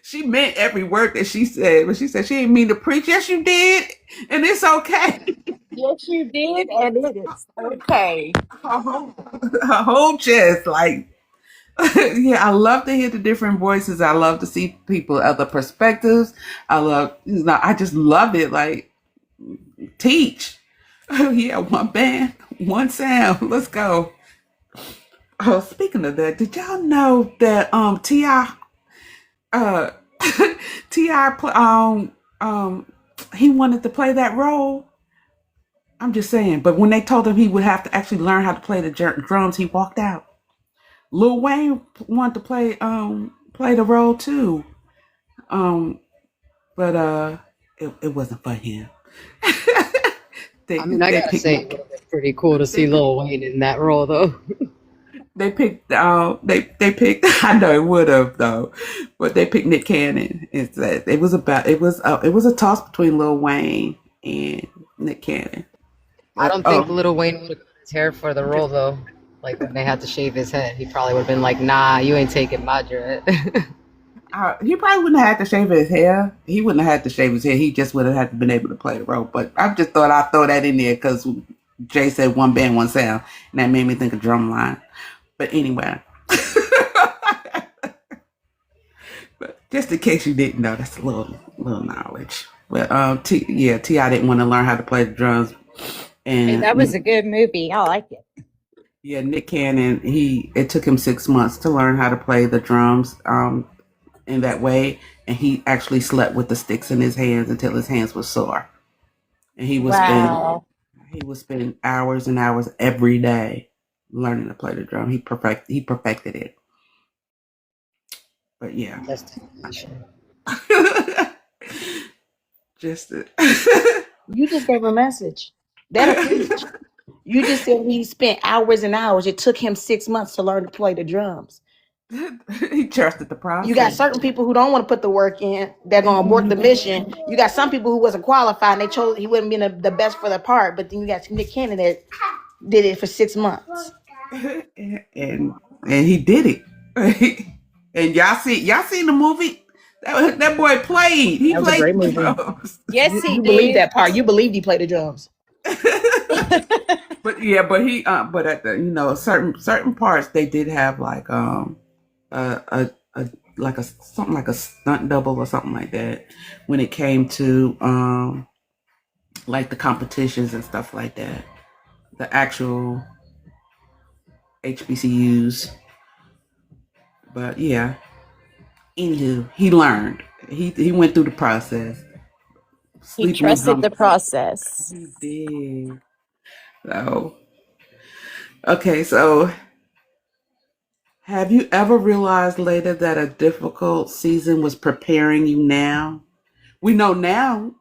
she meant every word that she said, but she said she didn't mean to preach. Yes, you did, and it's okay. Yes, you did, and it is okay. Her whole chest, like, Yeah, I love to hear the different voices. I love to see people other perspectives. I just love it. Like teach. Yeah, one band, one sound. Let's go. Oh, speaking of that, did y'all know that Ti uh Ti he wanted to play that role? I'm just saying. But when they told him he would have to actually learn how to play the drums, he walked out. Lil Wayne wanted to play the role too. Um, but it wasn't for him. I mean, I They gotta picked say, it would Nick. have been pretty cool to see Lil Wayne in that role, though. They picked I know it would have though, but they picked Nick Cannon instead. It was a toss between Lil Wayne and Nick Cannon. I But don't think Lil Wayne would have cut his hair for the role, though. Like, when they had to shave his head, he probably would have been like, nah, you ain't taking my dread. he probably wouldn't have had to shave his hair. He wouldn't have had to shave his hair. He just would have had to been able to play the role. But I just thought I'd throw that in there because Jay said one band, one sound, and that made me think of Drumline. But anyway, but just in case you didn't know, that's a little knowledge. But Ti didn't want to learn how to play the drums, Hey, and that was a good movie. I like it. yeah, Nick Cannon. It took him 6 months to learn how to play the drums in that way, and he actually slept with the sticks in his hands until his hands were sore, and Wow. he would spend hours and hours every day learning to play the drum. He perfected it. But yeah. That's dedication. Just it. You just gave a message. That'll preach. You just said he spent hours and hours. It took him 6 months to learn to play the drums. He trusted the process. You got certain people who don't want to put the work in. They're gonna abort the mission. You got some people who wasn't qualified and they chose he wouldn't be the best for the part. But then you got Nick Cannon that did it for 6 months. and he did it. And y'all seen the movie? That boy played. He That was a played great the movie. drums. Yes, You he believe did. that part. You believed he played the drums. But yeah, but at the certain parts they did have like a like a something like a stunt double or something like that when it came to like the competitions and stuff like that. The actual HBCUs. But yeah, anywho, he learned. He went through the process. He Sleeping with trusted drum. the process. He did. So okay, so have you ever realized later that a difficult season was preparing you now? We know now.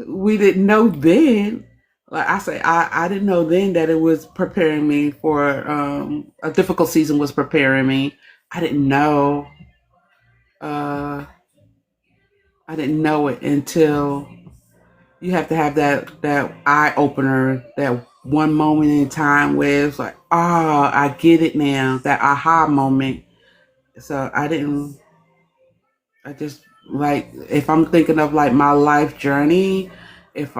We didn't know then. Like I say, I didn't know then that it was preparing me for a difficult season was preparing me. I didn't know. Uh, I didn't know it until you have to have that eye opener, that one moment in time where it's like, oh, I get it now. That aha moment. So I just like if I'm thinking of like my life journey, if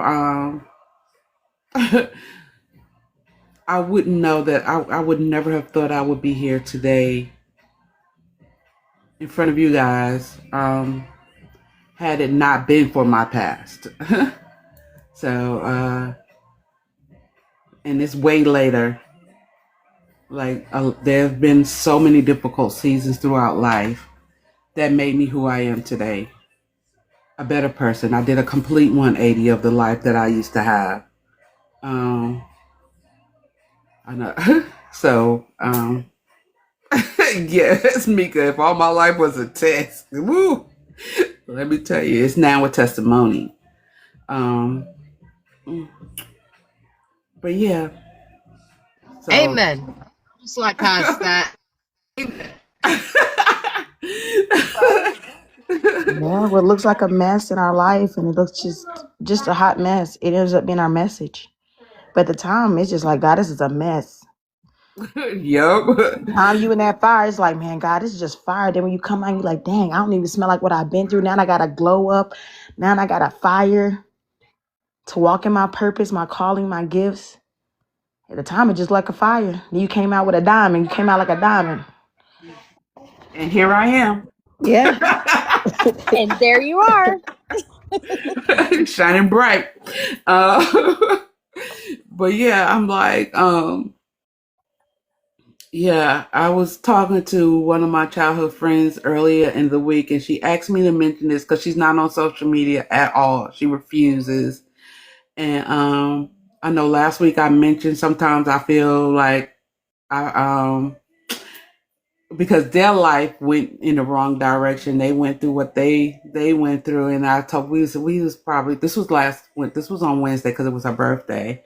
I wouldn't know that I would never have thought I would be here today in front of you guys had it not been for my past. So and it's way later. Like there have been so many difficult seasons throughout life that made me who I am today. A better person. I did a complete 180 of the life that I used to have. I know. So, yes, Mika, if all my life was a test, woo, let me tell you, it's now a testimony. Um, but yeah. So, Amen. Just like past that. Yeah, what looks like a mess in our life and it looks just a hot mess. It ends up being our message. But at the time, it's just like, God, this is a mess. Yup. Time you in that fire, it's like, man, God, this is just fire. Then when you come out, you're like, dang, I don't even smell like what I've been through. Now I got to glow up. Now I got a fire to walk in my purpose, my calling, my gifts. At the time, it's just like a fire. Then you came out with a diamond. You came out like a diamond. And here I am. Yeah. And there you are. Shining bright. Uh, but yeah, I'm like, yeah, I was talking to one of my childhood friends earlier in the week, and she asked me to mention this because she's not on social media at all. She refuses. And I know last week I mentioned sometimes I feel like I because their life went in the wrong direction. They went through what they went through, and I told we was probably this was on Wednesday because it was her birthday,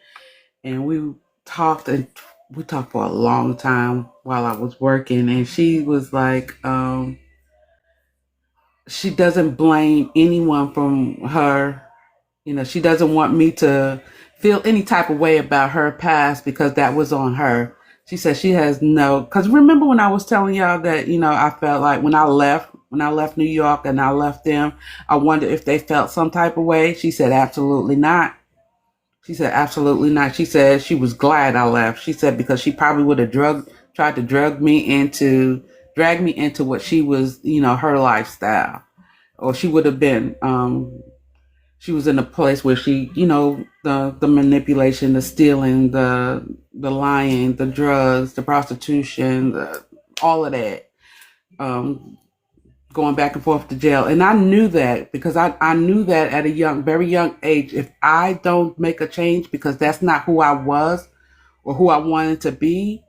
and talked and we talked for a long time while I was working, and she was like, she doesn't blame anyone from her. You know, she doesn't want me to feel any type of way about her past because that was on her. She said she has because remember when I was telling y'all that, you know, I felt like when I left New York and I left them, I wondered if they felt some type of way. She said, absolutely not. She said, absolutely not. She said she was glad I left. She said, because she probably would have tried to drag me into what she was, you know, her lifestyle, or she would have been, she was in a place where she, you know, the manipulation, the stealing, the lying, the drugs, the prostitution, all of that, going back and forth to jail. And I knew that because I knew that at a very young age, if I don't make a change because that's not who I was or who I wanted to be,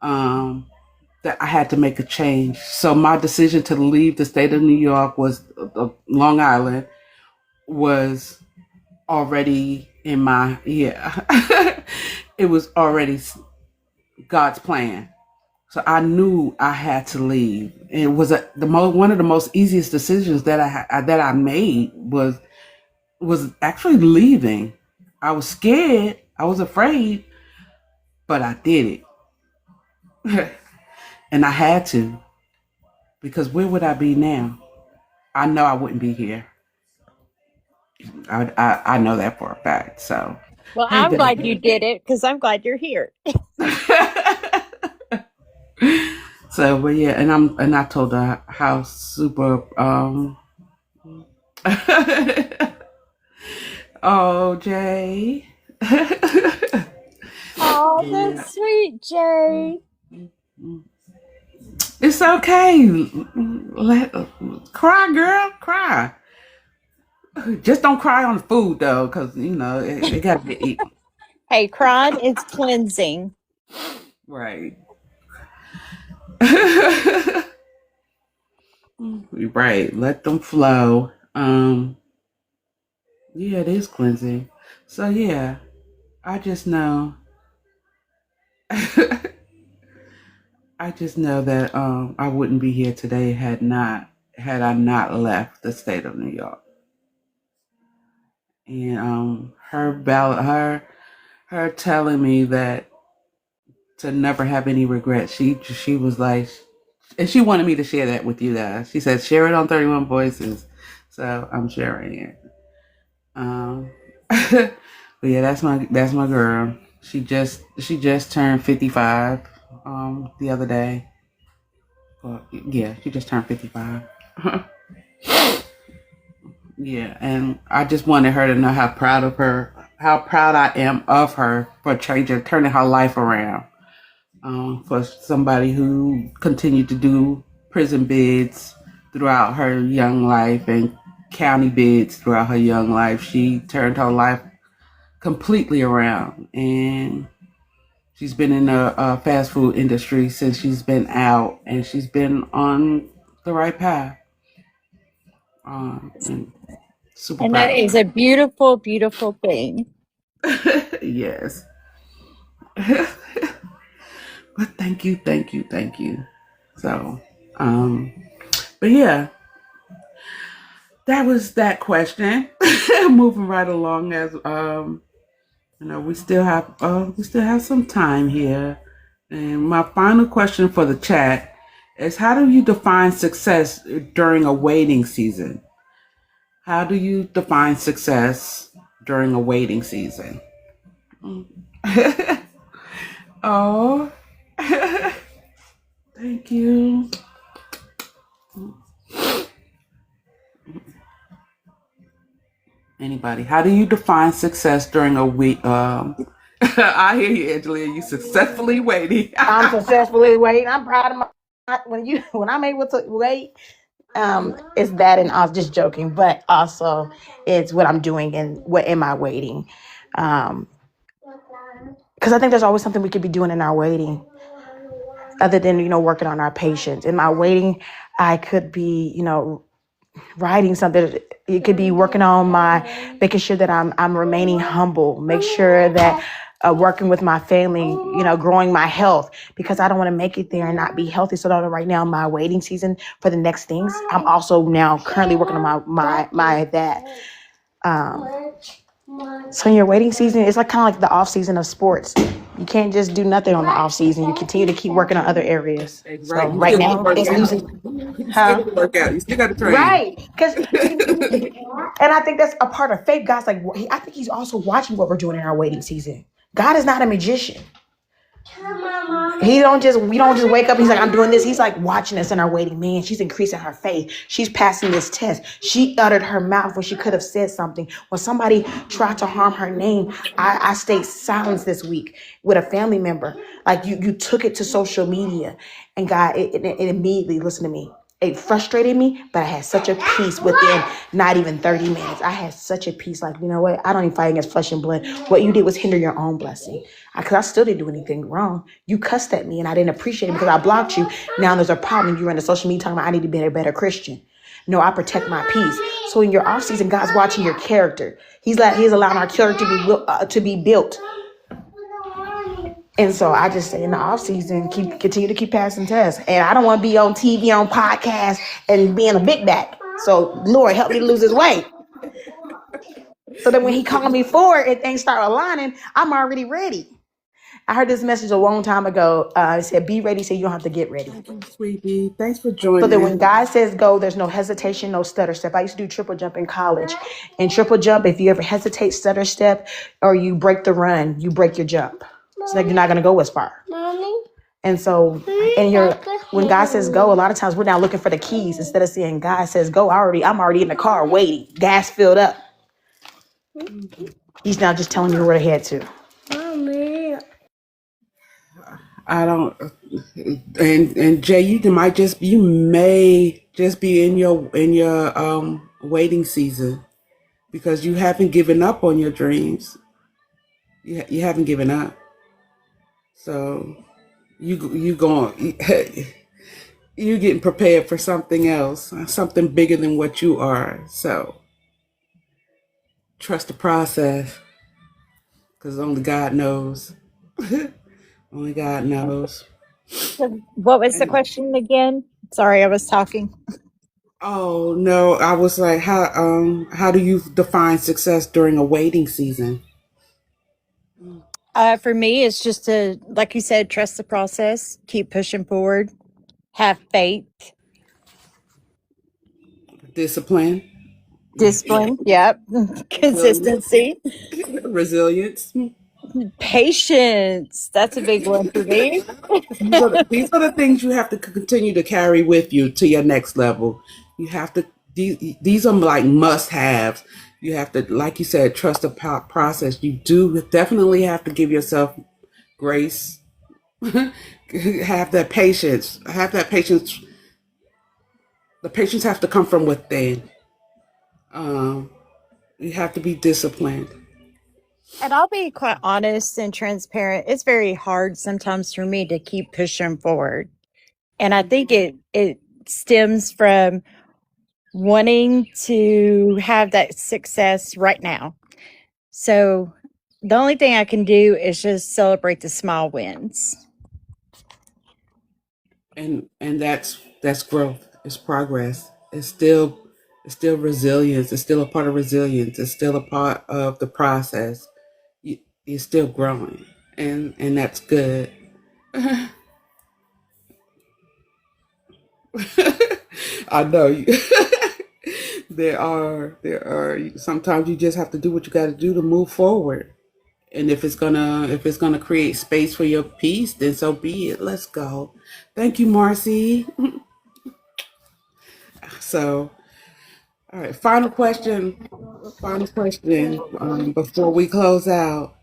that I had to make a change. So my decision to leave the state of New York Long Island was already in my it was already God's plan. So I knew I had to leave. And it was one of the most easiest decisions that I made was actually leaving. I was scared, I was afraid, but I did it. And I had to, because where would I be now? I know I wouldn't be here. I know that for a fact. So, Well, hey, I'm glad baby. you did it because I'm glad you're here. So, but yeah, and I told her how super oh Jay. Oh, Yeah. that's sweet, Jay. It's okay. Cry, girl, cry. Just don't cry on the food though, because you know it got to be eaten. Hey, crying is cleansing. Right. Right. Let them flow. Yeah, it is cleansing. So yeah, I just know. I just know that I wouldn't be here today had I not left the state of New York. And her telling me that to never have any regrets. She was like, and she wanted me to share that with you guys. She said share it on 31 Voices, so I'm sharing it. But yeah, that's my girl. She just turned 55 the other day. Well, yeah, she just turned 55. Yeah, and I just wanted her to know how proud I am of her for turning her life around. For somebody who continued to do prison bids throughout her young life and county bids throughout her young life, she turned her life completely around, and she's been in the fast food industry since she's been out, and she's been on the right path. And super And that proud. is a beautiful, beautiful thing. Yes. But thank you. So, but yeah, that was that question. Moving right along as you know, we still have some time here. And my final question for the chat is, how do you define success during a waiting season? How do you define success during a waiting season? Oh, thank you. Anybody? How do you define success during a week? I hear you, Angelia. You successfully waiting. I'm successfully waiting. I'm proud of my when I'm able to wait. It's that, and I was just joking, but also it's what I'm doing and what am I waiting? Um, because I think there's always something we could be doing in our waiting, other than working on our patience. In my waiting, I could be writing something. It could be working on making sure that I'm remaining humble. Make sure that working with my family, growing my health, because I don't want to make it there and not be healthy. So that right now, my waiting season for the next things, I'm also now currently working on my that. Um, so in your waiting season, it's like kind of like the off season of sports. You can't just do nothing on the off season. You continue to keep working on other areas. So Right. You right still got to now, work it's out. losing, You still huh? got to work out. You still got to train. Right, because and I think that's a part of faith. God's like, I think He's also watching what we're doing in our waiting season. God is not a magician. We don't just wake up. He's like, I'm doing this. He's like watching us in our waiting. Man, she's increasing her faith. She's passing this test. She uttered her mouth when she could have said something. When somebody tried to harm her name, I stayed silent this week with a family member. Like you took it to social media, and God, it immediately, listen to me. It frustrated me, but I had such a peace within not even 30 minutes. I had such a peace, like, you know what? I don't even fight against flesh and blood. What you did was hinder your own blessing. Because I still didn't do anything wrong. You cussed at me and I didn't appreciate it because I blocked you. Now there's a problem. You're in the social media talking about I need to be a better Christian. No, I protect my peace. So in your off season, God's watching your character. He's allowing our character to be built. And so I just say in the off season, continue to keep passing tests. And I don't want to be on TV, on podcasts, and being a big back. So Lord, help me to lose this weight. So that when He called me forward and things start aligning, I'm already ready. I heard this message a long time ago. It said, be ready so you don't have to get ready. Oh, sweetie, thanks for So that joining. when God says go, there's no hesitation, no stutter step. I used to do triple jump in college. In triple jump, if you ever hesitate, stutter step, or you break the run, you break your jump. So that you're not going to go as far. And so, when God says go, a lot of times we're now looking for the keys instead of saying God says go. I'm already in the car waiting, gas filled up. He's now just telling me where to head to. I don't. And Jay, you may just be in your waiting season because you haven't given up on your dreams. You haven't given up. So you going you getting prepared for something else, something bigger than what you are. So trust the process because only God knows. Only God knows. So what was the And question again? Sorry, I was talking. oh no, I was like, how do you define success during a waiting season? For me, it's just to, like you said, trust the process, keep pushing forward, have faith, Discipline, discipline, yep, resilience, consistency, resilience. patience. That's a big one for me. These are the things you have to continue to carry with you to your next level. You have to. These are like must-haves. You have to, like you said, trust the process. You do definitely have to give yourself grace. Have that patience. Have that patience. The patience has to come from within. Um, you have to be disciplined. And I'll be quite honest and transparent. It's very hard sometimes for me to keep pushing forward. And I think it stems from wanting to have that success right now. So the only thing I can do is just celebrate the small wins. And that's growth. It's progress. It's still resilience. It's still a part of resilience. It's still a part of the process. You're still growing, and that's good. I know you. There are sometimes you just have to do what you got to do to move forward. And if it's gonna create space for your peace, then so be it. Let's go. Thank you, Marcy. So, all right, final question. Final question before we close out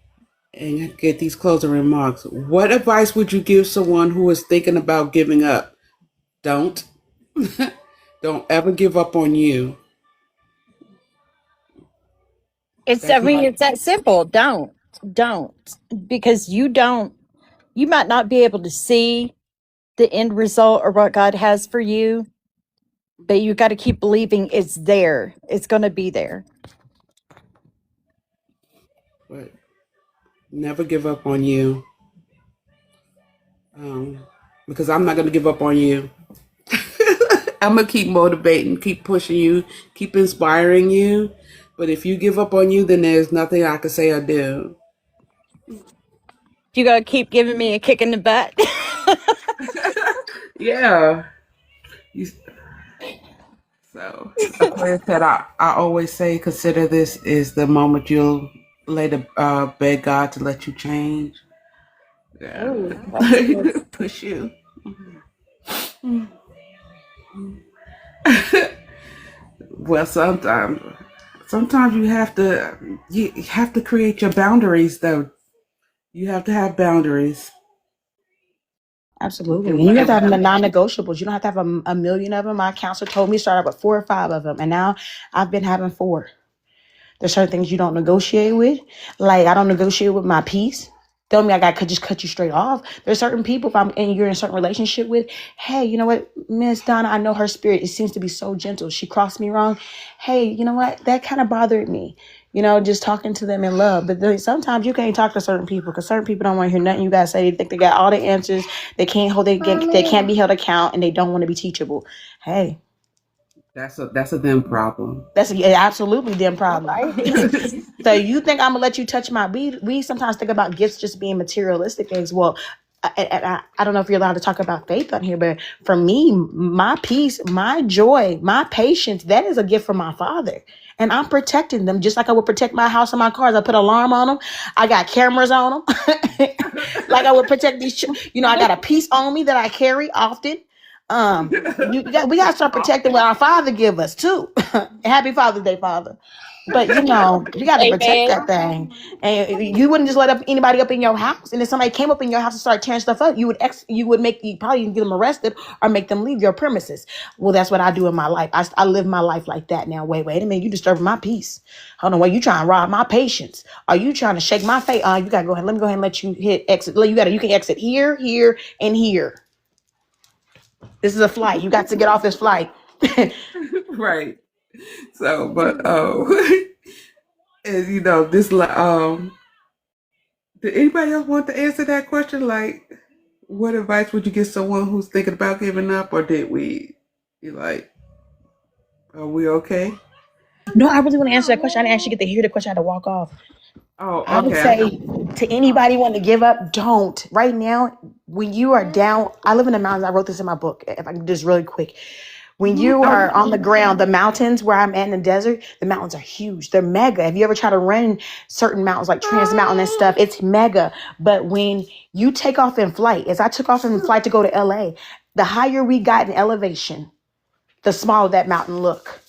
and get these closing remarks. What advice would you give someone who is thinking about giving up? Don't. Don't ever give up on you. I That's mean, my it's that simple. Don't, because you might not be able to see the end result or what God has for you, but you got to keep believing it's there. It's going to be there. but never give up on you. Because I'm not gonna give up on you. I'm gonna keep motivating, keep pushing you, keep inspiring you. But if you give up on you, then there's nothing I can say or do. You got to keep giving me a kick in the butt. Yeah. You, so, Aquarius said, I always say, consider this is the moment you'll later beg God to let you change. Yeah. Ooh, that's good. Push you. Well, sometimes you have to create your boundaries, though. You have to have boundaries. Absolutely. And And you have what? to have the non-negotiables. You don't have to have a million of them. My counselor told me start out with 4 or 5 of them. And now I've been having 4. There's certain things you don't negotiate with. Like I don't negotiate with my peace. Don't mean I could just cut you straight off. There's certain people if I'm and you're in a certain relationship with, hey, you know what, Miss Donna, I know her spirit. It seems to be so gentle. She crossed me wrong. Hey, you know what? That kind of bothered me. Just talking to them in love. But then sometimes you can't talk to certain people because certain people don't want to hear nothing you gotta say. They think they got all the answers. They can't be held account and they don't want to be teachable. Hey, That's a them problem. that's absolutely them problem. So you think I'm gonna let you touch my we sometimes think about gifts just being materialistic things. Well, I don't know if you're allowed to talk about faith on here, but for me, my peace, my joy, my patience, that is a gift from my father. And I'm protecting them just like I would protect my house and my cars. I put an alarm on them. I got cameras on them. Like I would protect these. I got a piece on me that I carry often. We got to start protecting what our father give us too. Happy Father's Day, Father. But you got to protect that thing, and you wouldn't just let anybody up in your house. And if somebody came up in your house and started tearing stuff up, you would probably get them arrested or make them leave your premises. Well, that's what I do in my life. I live my life like that now. Wait a minute, you disturbing my peace. Hold on, wait, you trying to rob my patience? Are you trying to shake my face? You gotta go ahead. Let me go ahead and let you hit exit. You can exit here, here, and here. This is a flight. You got to get off this flight. Right. So, but and this did anybody else want to answer that question? Like, what advice would you give someone who's thinking about giving up, or did we? You like, are we okay? No, I really want to answer that question. I didn't actually get to hear the question. I had to walk off. Oh, I would okay. say to anybody wanting to give up, don't. Right now, when you are down, I live in the mountains. I wrote this in my book. If I can just really quick. When you are on the ground, the mountains where I'm at in the desert, the mountains are huge. They're mega. Have you ever tried to run certain mountains like Trans Mountain and stuff? It's mega. But when you take off in flight, as I took off in flight to go to LA, the higher we got in elevation, the smaller that mountain looked.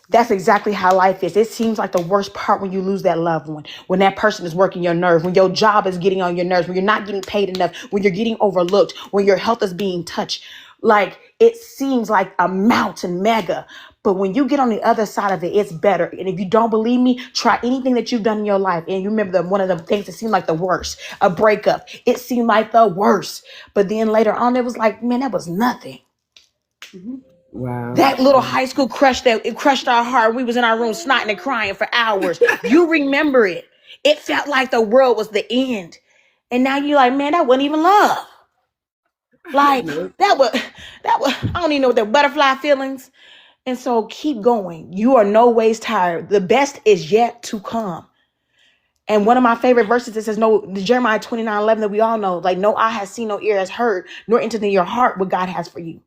That's exactly how life is. It seems like the worst part when you lose that loved one, when that person is working your nerve, when your job is getting on your nerves, when you're not getting paid enough, when you're getting overlooked, when your health is being touched. Like it seems like a mountain mega. But when you get on the other side of it, it's better. And if you don't believe me, try anything that you've done in your life. And you remember one of the things that seemed like the worst, a breakup. It seemed like the worst. But then later on, it was like, man, that was nothing. Wow. That little high school crush it crushed our heart. We was in our room snotting and crying for hours. You remember it. It felt like the world was the end. And now you're like, man, that wasn't even love. Like that was, I don't even know what the butterfly feelings. And so keep going. You are no ways tired. The best is yet to come. And one of my favorite verses, it says, no, the Jeremiah 29:11 that we all know, like no eye has seen, no ear has heard, nor entered in your heart what God has for you.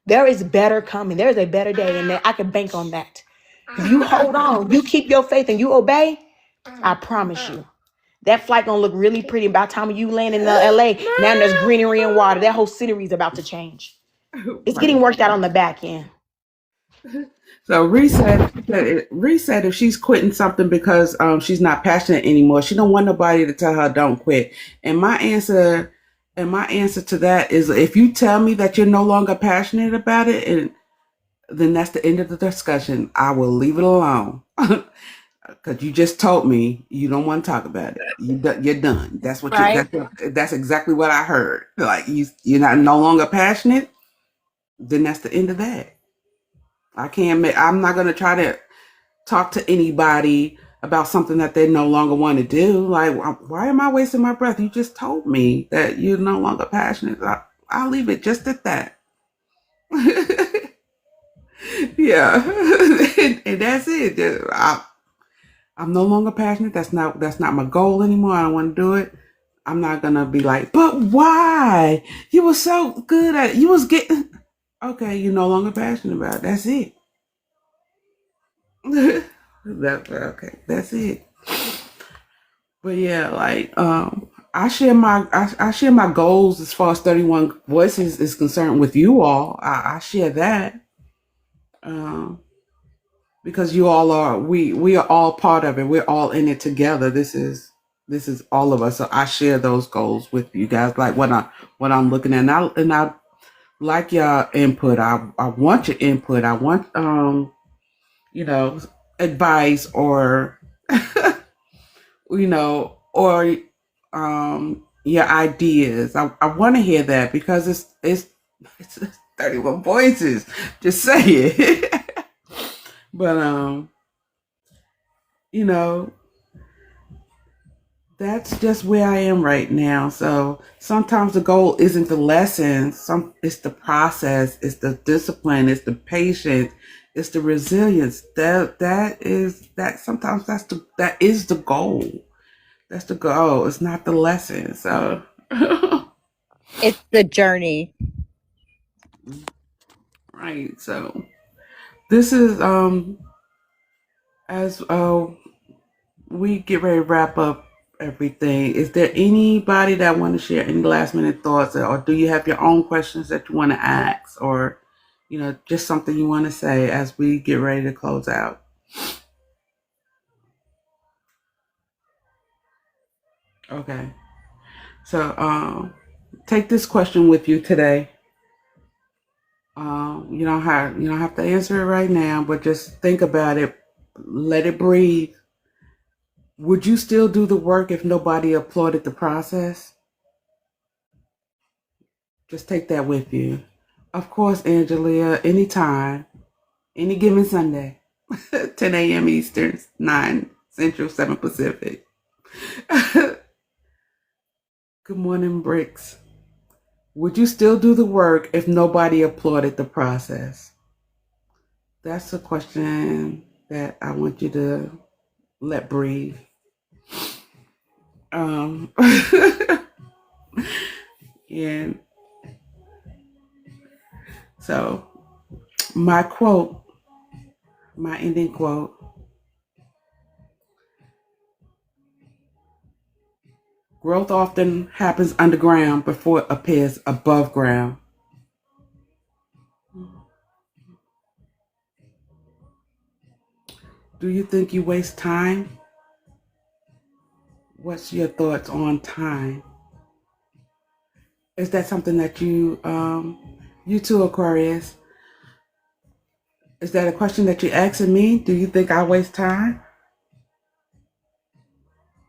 There is better coming. There is a better day, and I can bank on that. If you hold on, you keep your faith, and you obey, I promise you, That flight gonna look really pretty. By the time you land in LA, now there's greenery and water. That whole scenery is about to change. It's Right. getting worked out on the back end. So reset if she's quitting something because she's not passionate anymore. She don't want nobody to tell her don't quit. And my answer to that is if you tell me that you're no longer passionate about it, and then that's the end of the discussion. I will leave it alone. Because you just told me you don't want to talk about it. You're done. That's what Right. that's exactly what I heard. Like you're not no longer passionate. Then that's the end of that. I'm not gonna try to talk to anybody about something that they no longer want to do. Like, why am I wasting my breath? You just told me that you're no longer passionate. I'll leave it just at that. Yeah, and that's it. I'm no longer passionate. That's not my goal anymore. I don't want to do it. I'm not gonna be like, but why? You were so good at it. You was getting okay. You're no longer passionate about it. That's it. Okay. That's it. But yeah, like I share my goals as far as 31 Voices is concerned with you all. I share that um, because you all are we are all part of it. We're all in it together. This is all of us. So I share those goals with you guys. Like what I'm looking at, and I like your input. I want your input. I want you know advice or or your ideas. I want to hear that because it's 31 voices. Just say it. But you know, that's just where I am right now. So sometimes the goal isn't the lesson. It's the process, it's the discipline, it's the patience, it's the resilience. That sometimes that is the goal. That's the goal. It's not the lesson. So It's the journey. right. So this is as we get ready to wrap up everything. Is there anybody that want to share any last minute thoughts, or do you have your own questions that you want to ask, or just something you want to say as we get ready to close out? Okay. So take this question with you today. You don't have to answer it right now, but just think about it. Let it breathe. Would you still do the work if nobody applauded the process? Just take that with you. Of course, Angelia, anytime, any given Sunday, 10 a.m. Eastern, 9 Central, 7 Pacific. Good morning, Bricks. Would you still do the work if nobody applauded the process? That's a question that I want you to let breathe. Um, and so my ending quote: growth often happens underground before it appears above ground. Do you think you waste time? What's your thoughts on time? Is that something that you too, Aquarius? Is that a question that you're asking me? Do you think I waste time?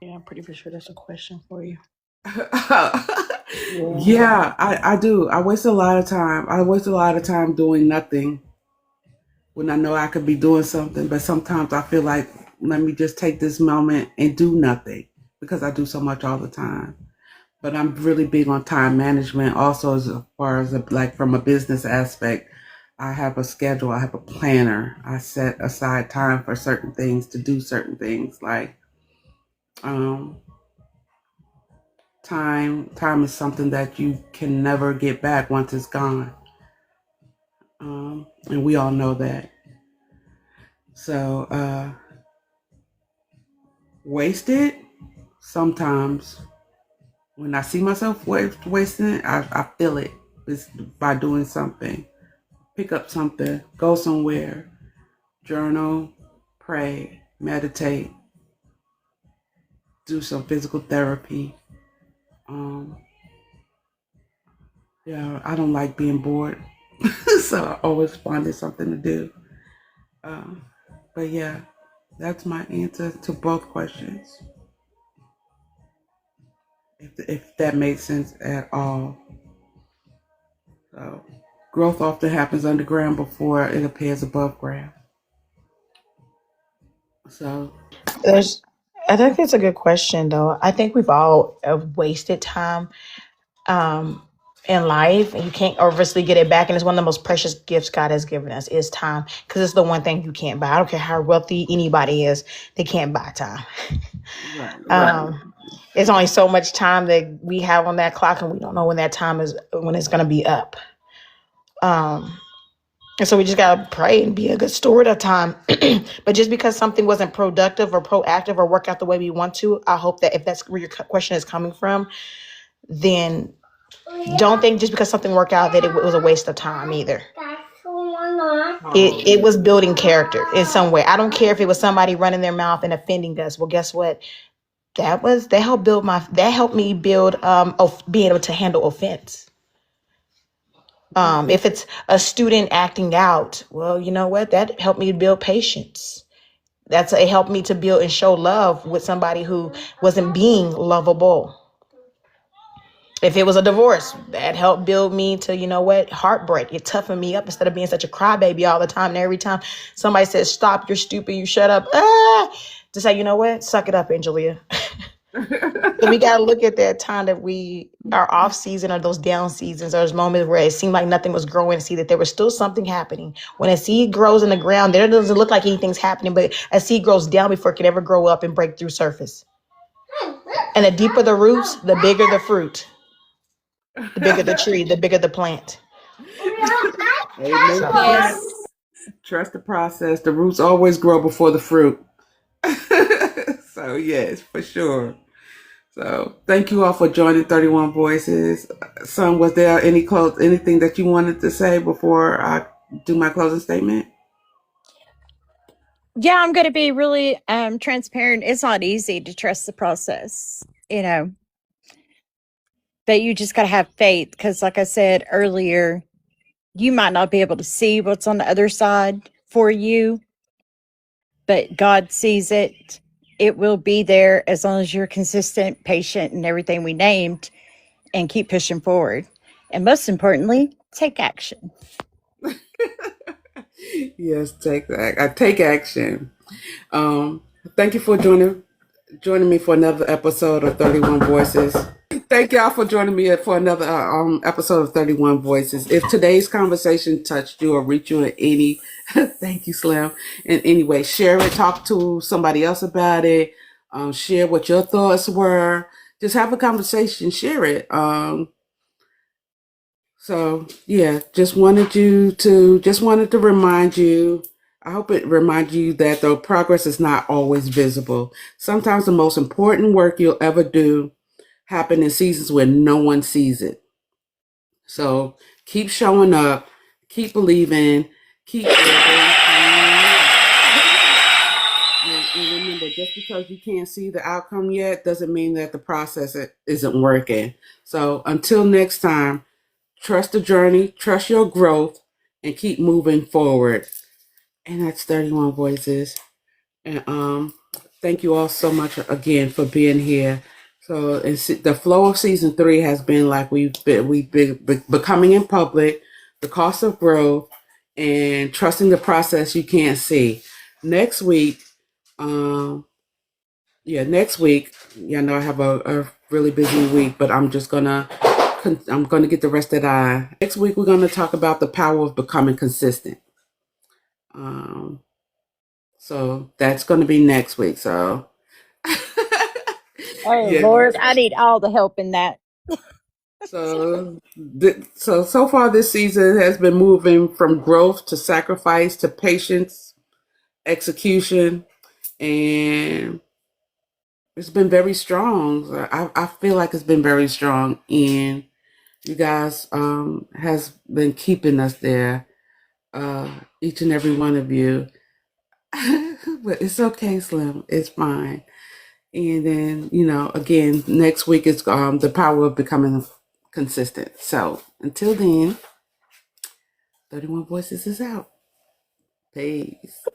Yeah, I'm pretty sure that's a question for you. Yeah. Yeah, I do. I waste a lot of time. I waste a lot of time doing nothing when I know I could be doing something. But sometimes I feel like, let me just take this moment and do nothing because I do so much all the time. But I'm really big on time management also as far as like from a business aspect. I have a schedule, I have a planner. I set aside time for certain things to do certain things like um time is something that you can never get back once it's gone. And we all know that. So wasted? sometimes when I see myself wasting it, I feel it. It's by doing something. Pick up something, go somewhere, journal, pray, meditate, do some physical therapy. Um, yeah, I don't like being bored, so I always finding something to do. Um, but yeah, that's my answer to both questions. If that makes sense at all. So, growth often happens underground before it appears above ground. So, There's, I think it's a good question, though. I think we've all wasted time um, in life, and you can't obviously get it back. And it's one of the most precious gifts God has given us is time, because it's the one thing you can't buy. I don't care how wealthy anybody is, they can't buy time. right. It's only so much time that we have on that clock, and we don't know when that time is when it's going to be up. Um, and so we just gotta pray and be a good steward of time. But just because something wasn't productive or proactive or work out the way we want to, I hope that if that's where your question is coming from, then don't think just because something worked out that it was a waste of time either. It was building character in some way. I don't care if it was somebody running their mouth and offending us. Well, guess what? That helped me build of being able to handle offense. If it's a student acting out, well, you know what? That helped me build patience. It helped me to build and show love with somebody who wasn't being lovable. If it was a divorce, that helped build me to, you know what, heartbreak. It toughened me up instead of being such a crybaby all the time. And every time somebody says, stop, you're stupid, you shut up, to say, you know what, suck it up, Angelia. So we got to look at that time that we are off season or those down seasons, or those moments where it seemed like nothing was growing, and see that there was still something happening. When a seed grows in the ground, there doesn't look like anything's happening, but a seed grows down before it can ever grow up and break through surface. And the deeper the roots, the bigger the fruit. The bigger the tree, the bigger the plant. Amen to that. Yes. Trust the process. The roots always grow before the fruit. So, yes, for sure. So, thank you all for joining 31 Voices. Son, was there anything that you wanted to say before I do my closing statement? Yeah, I'm going to be really transparent. It's not easy to trust the process, but you just got to have faith, because, like I said earlier, you might not be able to see what's on the other side for you, but God sees it. It will be there as long as you're consistent, patient, and everything we named, and keep pushing forward. And most importantly, take action. Yes, take action. Thank you for joining me for another episode of 31 Voices. Thank y'all for joining me for another episode of 31 Voices. If today's conversation touched you or reached you in any, thank you, Slim, in any way, share it, talk to somebody else about it, share what your thoughts were. Just have a conversation, share it. So yeah, just wanted to remind you. I hope it reminds you that the progress is not always visible. Sometimes the most important work you'll ever do happen in seasons where no one sees it. So keep showing up, keep believing, keep building. And remember, just because you can't see the outcome yet doesn't mean that the process isn't working. So until next time, trust the journey, trust your growth, and keep moving forward. And that's 31 Voices. And thank you all so much again for being here. So the flow of season 3 has been like we've been becoming in public, the cost of growth, and trusting the process you can't see. Next week, next week, I have a really busy week, but I'm gonna get the rest of that. Next week, we're gonna talk about the power of becoming consistent. So that's gonna be next week. So Oh, yeah. Lord, I need all the help in that. So far this season has been moving from growth to sacrifice to patience, execution, and it's been very strong. I feel like it's been very strong, and you guys has been keeping us there, each and every one of you. But it's okay, Slim. It's fine. And then, again, next week is the power of becoming consistent. So until then, 31 Voices is out. Peace.